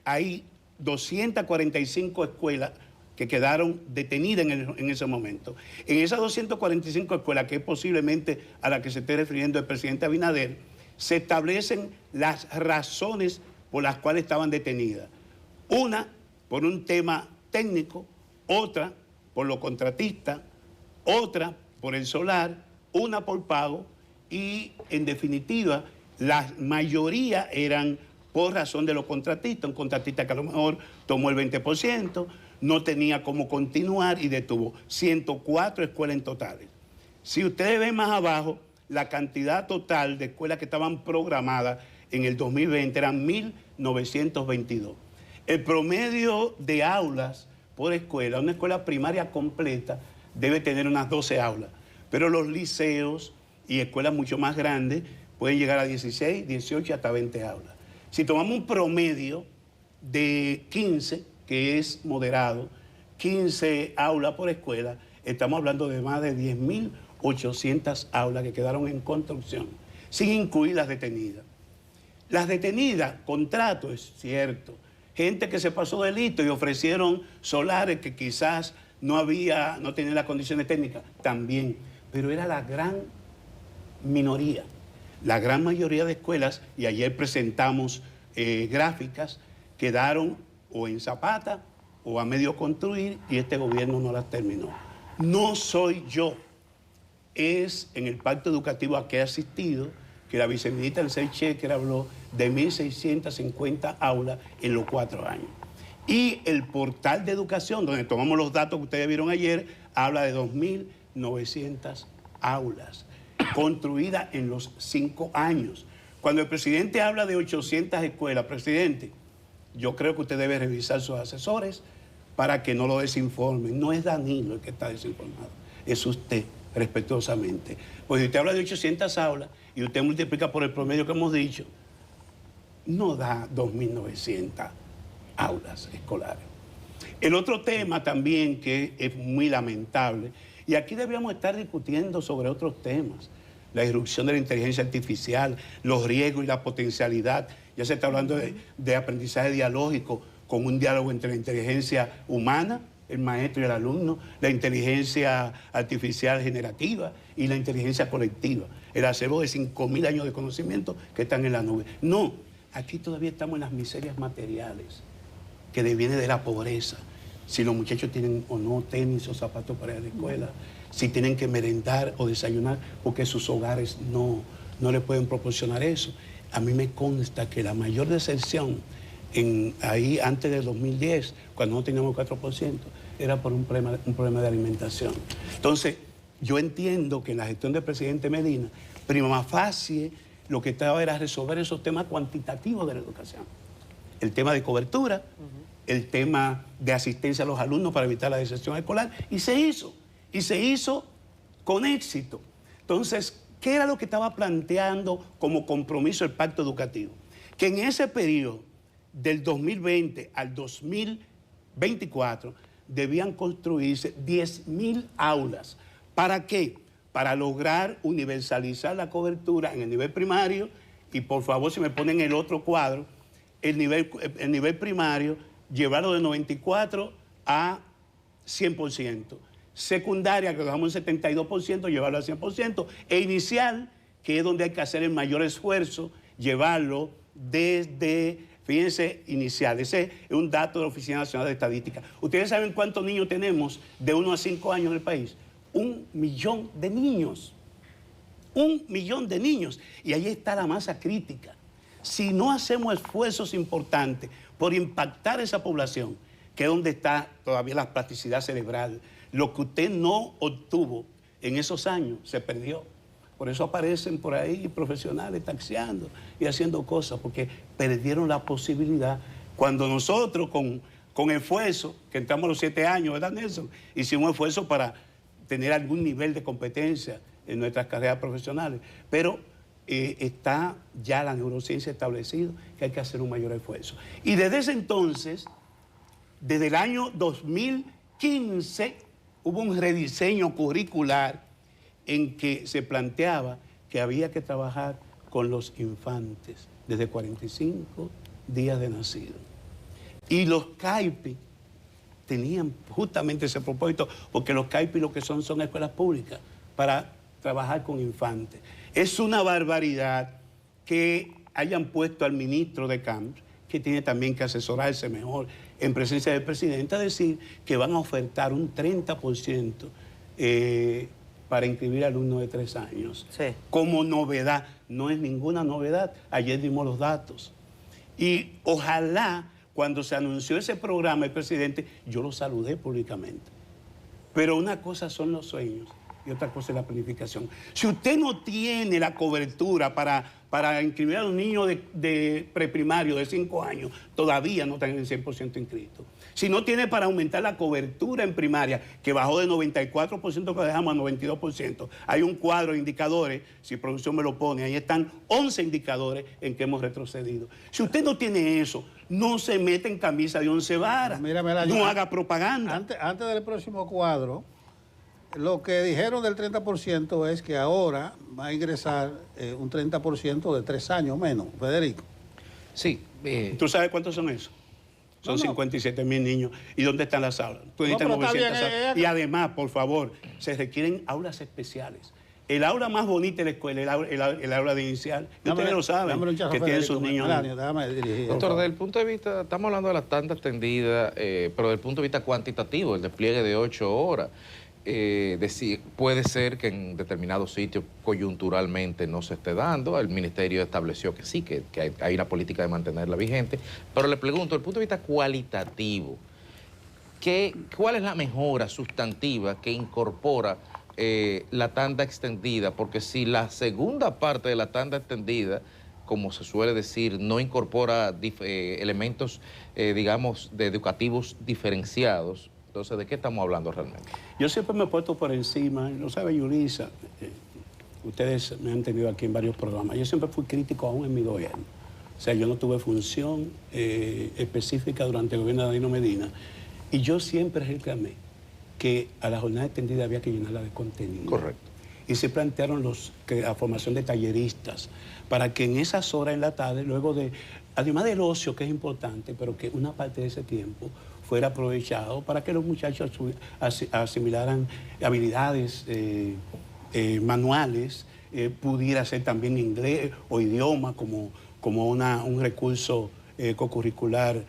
hay 245 escuelas que quedaron detenidas en ese momento. En esas 245 escuelas, que es posiblemente a la que se esté refiriendo el presidente Abinader, se establecen las razones por las cuales estaban detenidas. Una, por un tema técnico, otra, por los contratistas, otra, por el solar, una por pago y, en definitiva, la mayoría eran por razón de los contratistas. Un contratista que a lo mejor tomó el 20%, no tenía cómo continuar y detuvo 104 escuelas en totales. Si ustedes ven más abajo, la cantidad total de escuelas que estaban programadas en el 2020 eran 1.922. El promedio de aulas por escuela, una escuela primaria completa, debe tener unas 12 aulas, pero los liceos y escuelas mucho más grandes pueden llegar a 16, 18 hasta 20 aulas. Si tomamos un promedio de 15, que es moderado, 15 aulas por escuela, estamos hablando de más de 10.800 aulas que quedaron en construcción, sin incluir las detenidas. Las detenidas, contrato, es cierto. Gente que se pasó delito y ofrecieron solares que quizás no tenían las condiciones técnicas, también. Pero era la gran minoría. La gran mayoría de escuelas, y ayer presentamos gráficas, quedaron o en zapata o a medio construir y este gobierno no las terminó. No soy yo, es en el pacto educativo a que he asistido, que la viceministra Elcey Checker habló de 1.650 aulas en los 4 años. Y el portal de educación, donde tomamos los datos que ustedes vieron ayer, habla de 2.900 aulas construidas en los 5 años. Cuando el presidente habla de 800 escuelas, presidente, yo creo que usted debe revisar sus asesores para que no lo desinformen. No es Danilo el que está desinformado, es usted, respetuosamente. Pues si usted habla de 800 aulas y usted multiplica por el promedio que hemos dicho, no da 2.900 aulas escolares. El otro tema también que es muy lamentable, y aquí debíamos estar discutiendo sobre otros temas, la irrupción de la inteligencia artificial, los riesgos y la potencialidad. Ya se está hablando de aprendizaje dialógico, con un diálogo entre la inteligencia humana, el maestro y el alumno, la inteligencia artificial generativa y la inteligencia colectiva, el acervo de 5.000 años de conocimiento que están en la nube. No, aquí todavía estamos en las miserias materiales, que deviene de la pobreza. Si los muchachos tienen o no tenis o zapatos para ir a la escuela, si tienen que merendar o desayunar, porque sus hogares no les pueden proporcionar eso. A mí me consta que la mayor deserción ahí antes del 2010, cuando no teníamos 4%, era por un problema de alimentación. Entonces, yo entiendo que en la gestión del presidente Medina, prima facie, lo que estaba era resolver esos temas cuantitativos de la educación. El tema de cobertura, el tema de asistencia a los alumnos para evitar la deserción escolar, y se hizo con éxito. Entonces, ¿qué era lo que estaba planteando como compromiso el pacto educativo? Que en ese periodo, del 2020 al 2024, debían construirse 10.000 aulas. ¿Para qué? Para lograr universalizar la cobertura en el nivel primario, y por favor, si me ponen el otro cuadro, el nivel primario, llevarlo de 94 a 100%. Secundaria, que lo dejamos en 72%, llevarlo al 100%. E inicial, que es donde hay que hacer el mayor esfuerzo, llevarlo desde, fíjense, inicial. Ese es un dato de la Oficina Nacional de Estadística. ¿Ustedes saben cuántos niños tenemos de 1 a 5 años en el país? 1 millón de niños. 1 millón de niños. Y ahí está la masa crítica. Si no hacemos esfuerzos importantes por impactar esa población, que es donde está todavía la plasticidad cerebral, lo que usted no obtuvo en esos años se perdió. Por eso aparecen por ahí profesionales taxiando y haciendo cosas, porque perdieron la posibilidad. Cuando nosotros con esfuerzo, que entramos a los 7 años, ¿verdad, Nelson? Hicimos esfuerzo para tener algún nivel de competencia en nuestras carreras profesionales. Pero está ya la neurociencia establecido que hay que hacer un mayor esfuerzo. Y desde ese entonces, desde el año 2015, hubo un rediseño curricular en que se planteaba que había que trabajar con los infantes desde 45 días de nacido. Y los CAIPI tenían justamente ese propósito, porque los CAIPI lo que son escuelas públicas para trabajar con infantes. Es una barbaridad que hayan puesto al ministro de Camps, que tiene también que asesorarse mejor en presencia del presidente, a decir que van a ofertar un 30% para inscribir alumnos de 3 años. Sí. Como novedad. No es ninguna novedad. Ayer dimos los datos. Y ojalá, cuando se anunció ese programa, el presidente, yo lo saludé públicamente. Pero una cosa son los sueños y otra cosa es la planificación. Si usted no tiene la cobertura para para inscribir a los niños de preprimario de 5 años, todavía no están en el 100% inscritos. Si no tiene para aumentar la cobertura en primaria, que bajó de 94% que dejamos a 92%. Hay un cuadro de indicadores, si producción me lo pone, ahí están 11 indicadores en que hemos retrocedido. Si usted no tiene eso, no se mete en camisa de 11 varas, no haga propaganda. Antes del próximo cuadro, lo que dijeron del 30% es que ahora va a ingresar un 30% de 3 años menos, Federico. Sí. ¿Tú sabes cuántos son esos? Son 57.000 niños. ¿Y dónde están las aulas? Tú necesitas 900 aulas. Y además, por favor, se requieren aulas especiales. El aula más bonita de la escuela, el aula de inicial, ustedes lo saben, que tienen sus niños. Doctor, desde el punto de vista, estamos hablando de la tanda extendida, pero desde el punto de vista cuantitativo, el despliegue de 8 horas, puede ser que en determinados sitios coyunturalmente no se esté dando. El ministerio estableció que sí, que hay una política de mantenerla vigente, pero le pregunto, desde el punto de vista cualitativo, ¿cuál es la mejora sustantiva que incorpora la tanda extendida? Porque si la segunda parte de la tanda extendida, como se suele decir, no incorpora elementos, digamos, educativos diferenciados, entonces, ¿de qué estamos hablando realmente? Yo siempre me he puesto por encima, lo sabe Yulisa, ustedes me han tenido aquí en varios programas, yo siempre fui crítico aún en mi gobierno. O sea, yo no tuve función específica durante el gobierno de Danilo Medina, y yo siempre reclamé que a la jornada extendida había que llenarla de contenido. Correcto. Y se plantearon la formación de talleristas para que en esas horas en la tarde, luego de, además del ocio que es importante, pero que una parte de ese tiempo fuera aprovechado para que los muchachos asimilaran habilidades manuales, pudiera ser también inglés o idioma como un recurso cocurricular,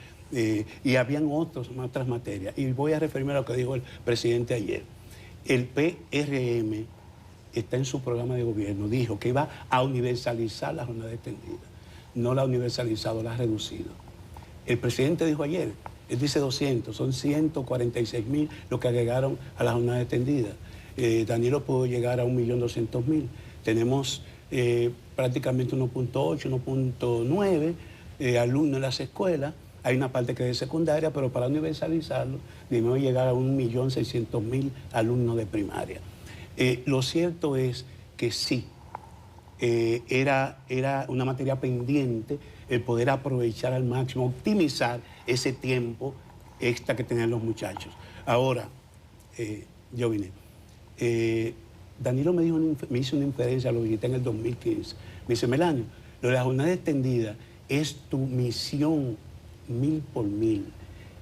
y habían otras materias. Y voy a referirme a lo que dijo el presidente ayer. El PRM está en su programa de gobierno, dijo que iba a universalizar la jornada extendida. No la ha universalizado, la ha reducido. El presidente dijo ayer, él dice 200, son 146.000 los que agregaron a la jornada extendida. Danilo pudo llegar a 1.200.000. Tenemos prácticamente 1.8, 1.9 alumnos en las escuelas. Hay una parte que es de secundaria, pero para universalizarlo debemos llegar a 1.600.000 alumnos de primaria. Lo cierto es que sí, era una materia pendiente el poder aprovechar al máximo, optimizar ese tiempo extra que tenían los muchachos. Ahora, yo vine. Danilo me hizo una inferencia, lo visité en el 2015. Me dice, Melanio, lo de la jornada extendida es tu misión 1000 por 1000.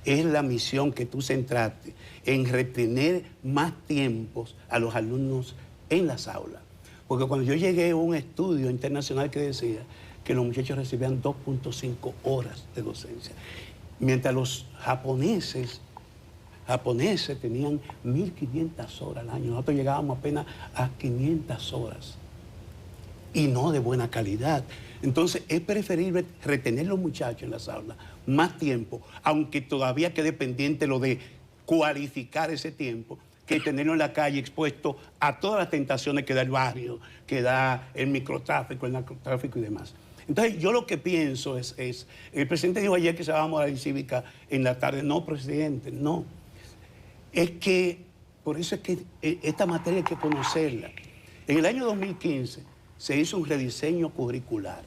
Es la misión que tú centraste en retener más tiempos a los alumnos en las aulas. Porque cuando yo llegué a un estudio internacional que decía que los muchachos recibían 2.5 horas de docencia, mientras los japoneses tenían 1.500 horas al año. Nosotros llegábamos apenas a 500 horas y no de buena calidad. Entonces es preferible retener a los muchachos en las aulas más tiempo, aunque todavía quede pendiente lo de cualificar ese tiempo, que tenerlo en la calle expuesto a todas las tentaciones que da el barrio, que da el microtráfico, el narcotráfico y demás. Entonces, yo lo que pienso es el presidente dijo ayer que se va a moral cívica en la tarde. No, presidente, no. Es que, por eso es que esta materia hay que conocerla. En el año 2015 se hizo un rediseño curricular.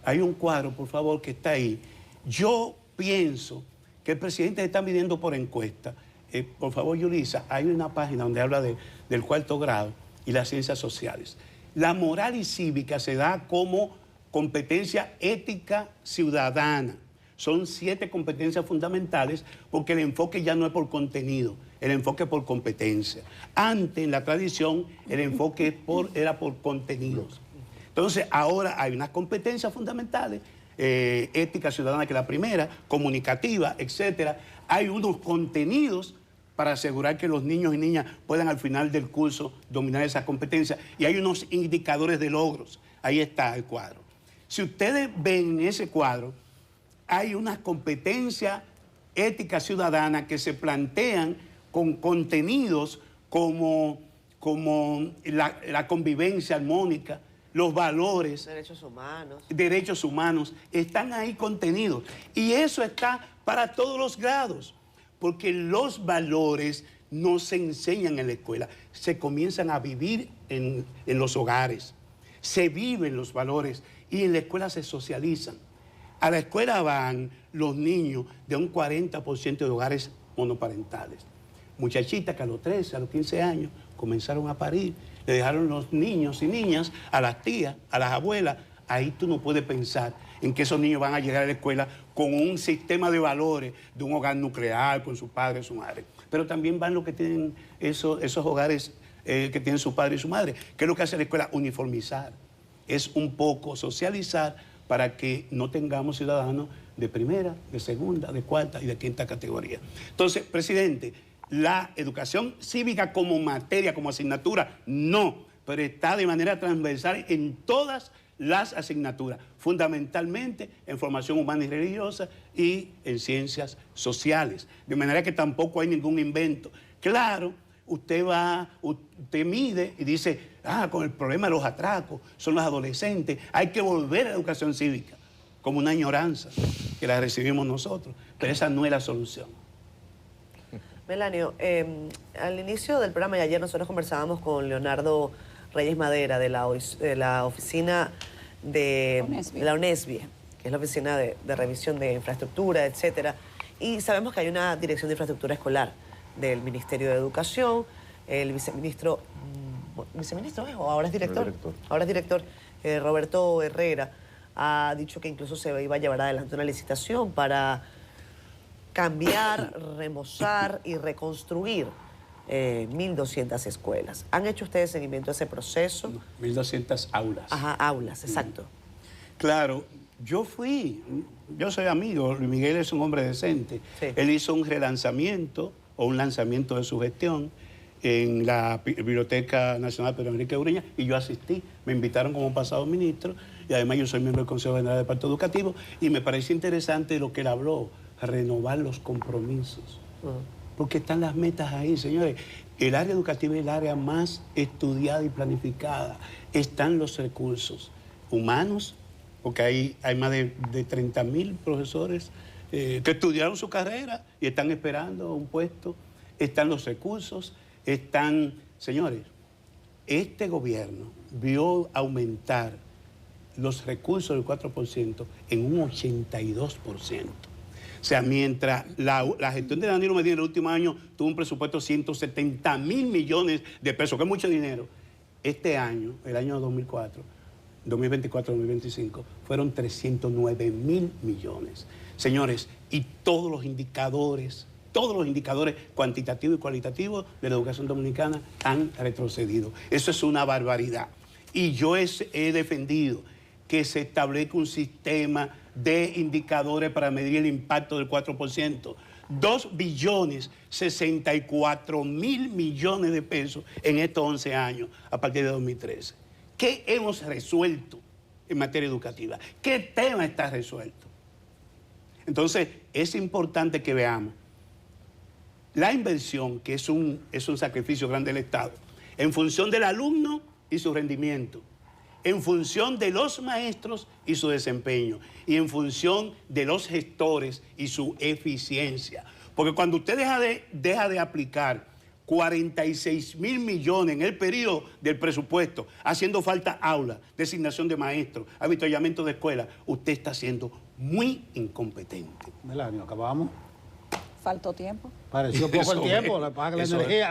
Hay un cuadro, por favor, que está ahí. Yo pienso que el presidente está midiendo por encuesta. Por favor, Yulisa, hay una página donde habla del 4º grado y las ciencias sociales. La moral y cívica se da como competencia ética ciudadana. Son 7 competencias fundamentales porque el enfoque ya no es por contenido, el enfoque es por competencia. Antes, en la tradición, el enfoque era por contenidos. Entonces, ahora hay unas competencias fundamentales, ética ciudadana, que es la primera, comunicativa, etcétera. Hay unos contenidos para asegurar que los niños y niñas puedan al final del curso dominar esas competencias. Y hay unos indicadores de logros. Ahí está el cuadro. Si ustedes ven en ese cuadro, hay unas competencias éticas ciudadanas que se plantean con contenidos como la convivencia armónica, los valores, derechos humanos, están ahí contenidos. Y eso está para todos los grados, porque los valores no se enseñan en la escuela, se comienzan a vivir en los hogares, se viven los valores y en la escuela se socializan. A la escuela van los niños de un 40% de hogares monoparentales. Muchachitas que a los 13, a los 15 años comenzaron a parir, le dejaron los niños y niñas a las tías, a las abuelas. Ahí tú no puedes pensar en que esos niños van a llegar a la escuela con un sistema de valores de un hogar nuclear, con su padre y su madre. Pero también van los que tienen esos hogares que tienen su padre y su madre. ¿Qué es lo que hace la escuela? Uniformizar. Es un poco socializar para que no tengamos ciudadanos de primera, de segunda, de cuarta y de quinta categoría. Entonces, presidente, la educación cívica como materia, como asignatura, no, pero está de manera transversal en todas las asignaturas, fundamentalmente en formación humana y religiosa y en ciencias sociales, de manera que tampoco hay ningún invento. Claro, usted mide y dice, con el problema de los atracos, son los adolescentes, hay que volver a la educación cívica, como una añoranza que la recibimos nosotros, pero esa no es la solución. Melanio, al inicio del programa y ayer nosotros conversábamos con Leonardo Reyes Madera de la oficina de la ONESBIE, que es la oficina de revisión de infraestructura, etcétera, y sabemos que hay una dirección de infraestructura escolar del Ministerio de Educación, el viceministro es o ahora es director, Roberto Herrera, ha dicho que incluso se iba a llevar adelante una licitación para cambiar, remozar y reconstruir 1.200 escuelas. ¿Han hecho ustedes seguimiento a ese proceso? 1.200 aulas. Ajá, aulas, exacto. Claro, yo soy amigo, Luis Miguel es un hombre decente. Sí. Él hizo un relanzamiento o un lanzamiento de su gestión en la Biblioteca Nacional Pedro Enrique Ureña y yo asistí, me invitaron como pasado ministro y además yo soy miembro del Consejo General del Pacto Educativo y me pareció interesante lo que él habló, renovar los compromisos. Porque están las metas ahí, señores. El área educativa es el área más estudiada y planificada. Están los recursos humanos, porque hay más de 30.000 profesores que estudiaron su carrera y están esperando un puesto. Están los recursos, señores, este gobierno vio aumentar los recursos del 4% en un 82%. O sea, mientras la gestión de Danilo Medina el último año tuvo un presupuesto de 170.000 millones de pesos, que es mucho dinero, este año, el año 2024-2025, fueron 309.000 millones. Señores, y todos los indicadores cuantitativos y cualitativos de la educación dominicana han retrocedido. Eso es una barbaridad. Y yo he defendido que se establezca un sistema de indicadores para medir el impacto del 4%. 2.064.000 millones de pesos en estos 11 años a partir de 2013. ¿Qué hemos resuelto en materia educativa? ¿Qué tema está resuelto? Entonces, es importante que veamos la inversión, que es un sacrificio grande del Estado, en función del alumno y su rendimiento, en función de los maestros y su desempeño, y en función de los gestores y su eficiencia. Porque cuando usted deja de aplicar 46.000 millones en el periodo del presupuesto, haciendo falta aulas, designación de maestros, avituallamiento de escuelas, usted está siendo muy incompetente. Melanio, acabamos. ¿Faltó tiempo? Pareció poco el tiempo, la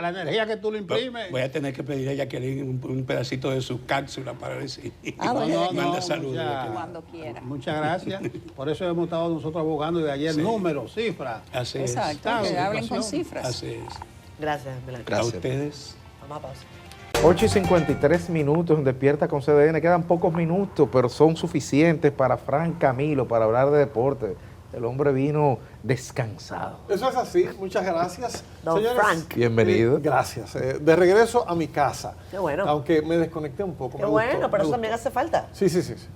energía que tú le imprimes. Voy a tener que pedirle a Jacqueline un pedacito de su cápsula para ver si manda salud. Cuando quiera. Muchas gracias. Por eso hemos estado nosotros abogando de ayer números, cifras. Así es. Exacto, que hablen con cifras. Así es. Gracias, Melanio. Gracias. A ustedes. Vamos a pausa. 8:53 minutos en Despierta con CDN. Quedan pocos minutos, pero son suficientes para Frank Camilo, para hablar de deporte. El hombre vino descansado. Eso es así, muchas gracias. Don Señores, Frank. Bienvenido. Gracias. De regreso a mi casa. Qué bueno. Aunque me desconecté un poco. Qué bueno, pero eso también hace falta. Sí.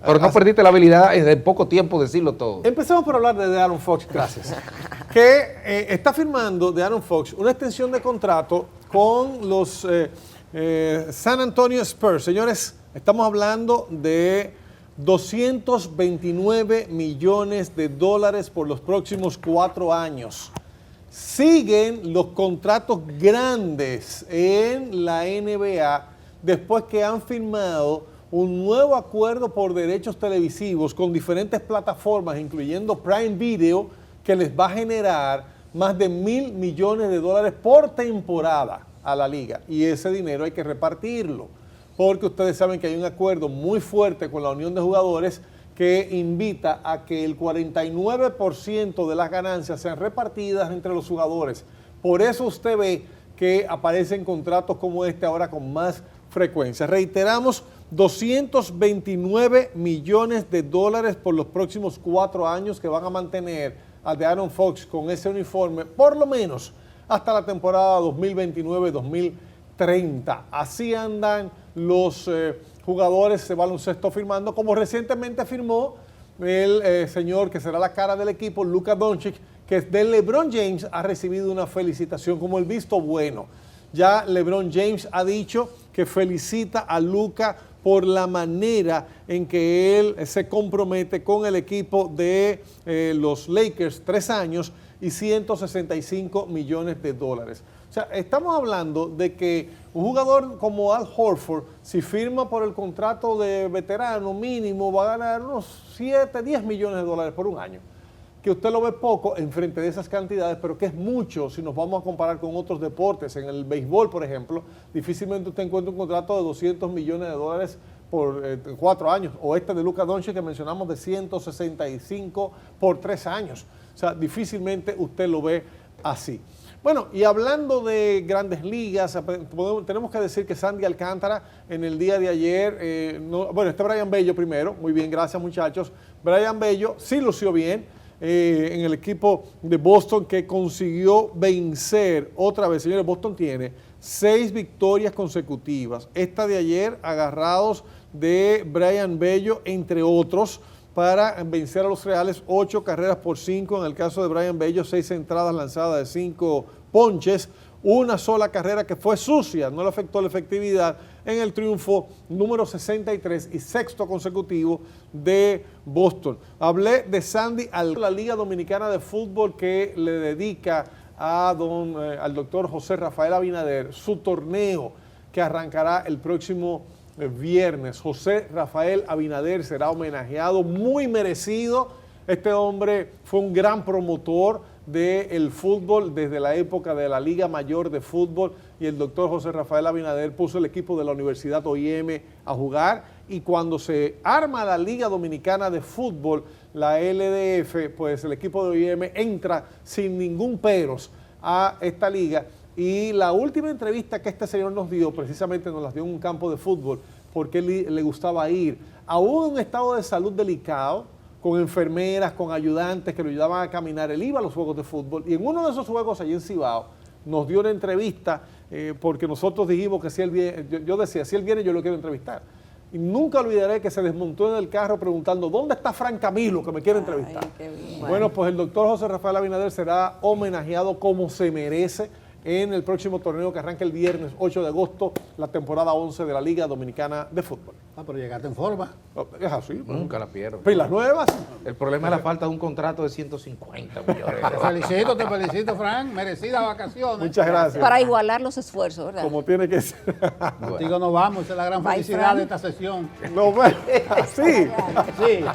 Pero no perdiste la habilidad en poco tiempo de decirlo todo. Empecemos por hablar de De'Aaron Fox, gracias. Que está firmando De'Aaron Fox una extensión de contrato con los San Antonio Spurs. Señores, Estamos hablando de 229 millones de dólares por los próximos 4 años. Siguen los contratos grandes en la NBA después que han firmado un nuevo acuerdo por derechos televisivos con diferentes plataformas, incluyendo Prime Video, que les va a generar más de $1.000 millones de dólares por temporada a la liga. Y ese dinero hay que repartirlo, porque ustedes saben que hay un acuerdo muy fuerte con la Unión de Jugadores que invita a que el 49% de las ganancias sean repartidas entre los jugadores. Por eso usted ve que aparecen contratos como este ahora con más frecuencia. Reiteramos, 229 millones de dólares por los próximos 4 años que van a mantener a De'Aaron Fox con ese uniforme, por lo menos hasta la temporada 2029-2030. Así andan los jugadores de baloncesto firmando, como recientemente firmó el señor que será la cara del equipo, Luka Doncic, que de LeBron James ha recibido una felicitación como el visto bueno. Ya LeBron James ha dicho que felicita a Luka por la manera en que él se compromete con el equipo de los Lakers, 3 años y 165 millones de dólares. O sea, estamos hablando de que un jugador como Al Horford, si firma por el contrato de veterano mínimo, va a ganar unos 7, 10 millones de dólares por un año. Que usted lo ve poco en frente de esas cantidades, pero que es mucho si nos vamos a comparar con otros deportes. En el béisbol, por ejemplo, difícilmente usted encuentra un contrato de 200 millones de dólares por 4 años, o este de Luka Doncic que mencionamos de 165 por 3 años. O sea, difícilmente usted lo ve así. Bueno, y hablando de grandes ligas, tenemos que decir que Sandy Alcántara en el día de ayer, Brian Bello primero, muy bien, gracias muchachos. Brian Bello sí lució bien en el equipo de Boston, que consiguió vencer otra vez. Señores, Boston tiene 6 victorias consecutivas. Esta de ayer, agarrados de Brian Bello, entre otros, para vencer a los Reales, 8 carreras por 5. En el caso de Brian Bello, 6 entradas lanzadas de 5 ponches, una sola carrera que fue sucia, no le afectó la efectividad en el triunfo número 63 y 6º consecutivo de Boston. Hablé de Sandy a la Liga Dominicana de Fútbol, que le dedica al doctor José Rafael Abinader su torneo que arrancará el próximo viernes. José Rafael Abinader será homenajeado, muy merecido. Este hombre fue un gran promotor del fútbol desde la época de la Liga Mayor de Fútbol, y el doctor José Rafael Abinader puso el equipo de la Universidad OIM a jugar, y cuando se arma la Liga Dominicana de Fútbol, la LDF, pues el equipo de OIM entra sin ningún peros a esta liga. Y la última entrevista que este señor nos dio, precisamente nos las dio en un campo de fútbol, porque él le gustaba ir, aún en un estado de salud delicado, con enfermeras, con ayudantes que lo ayudaban a caminar. Él iba a los juegos de fútbol, y en uno de esos juegos allí en Cibao nos dio una entrevista, porque nosotros dijimos que si él viene, yo decía, si él viene yo lo quiero entrevistar. Y nunca olvidaré que se desmontó en el carro preguntando, ¿dónde está Frank Camilo que me quiere entrevistar? Bueno, pues el doctor José Rafael Abinader será homenajeado como se merece en el próximo torneo que arranca el viernes 8 de agosto, la temporada 11 de la Liga Dominicana de Fútbol. Pero llegaste en forma. Es así. Nunca la pierdo. ¿Pilas nuevas? El problema es la falta de un contrato de 150 millones. Te felicito, Frank. Merecidas vacaciones. Muchas gracias. Para igualar los esfuerzos, ¿verdad? Como tiene que ser. Contigo nos vamos, esa es la gran Bye, felicidad Frank. de esta sesión. No, sí. Sí.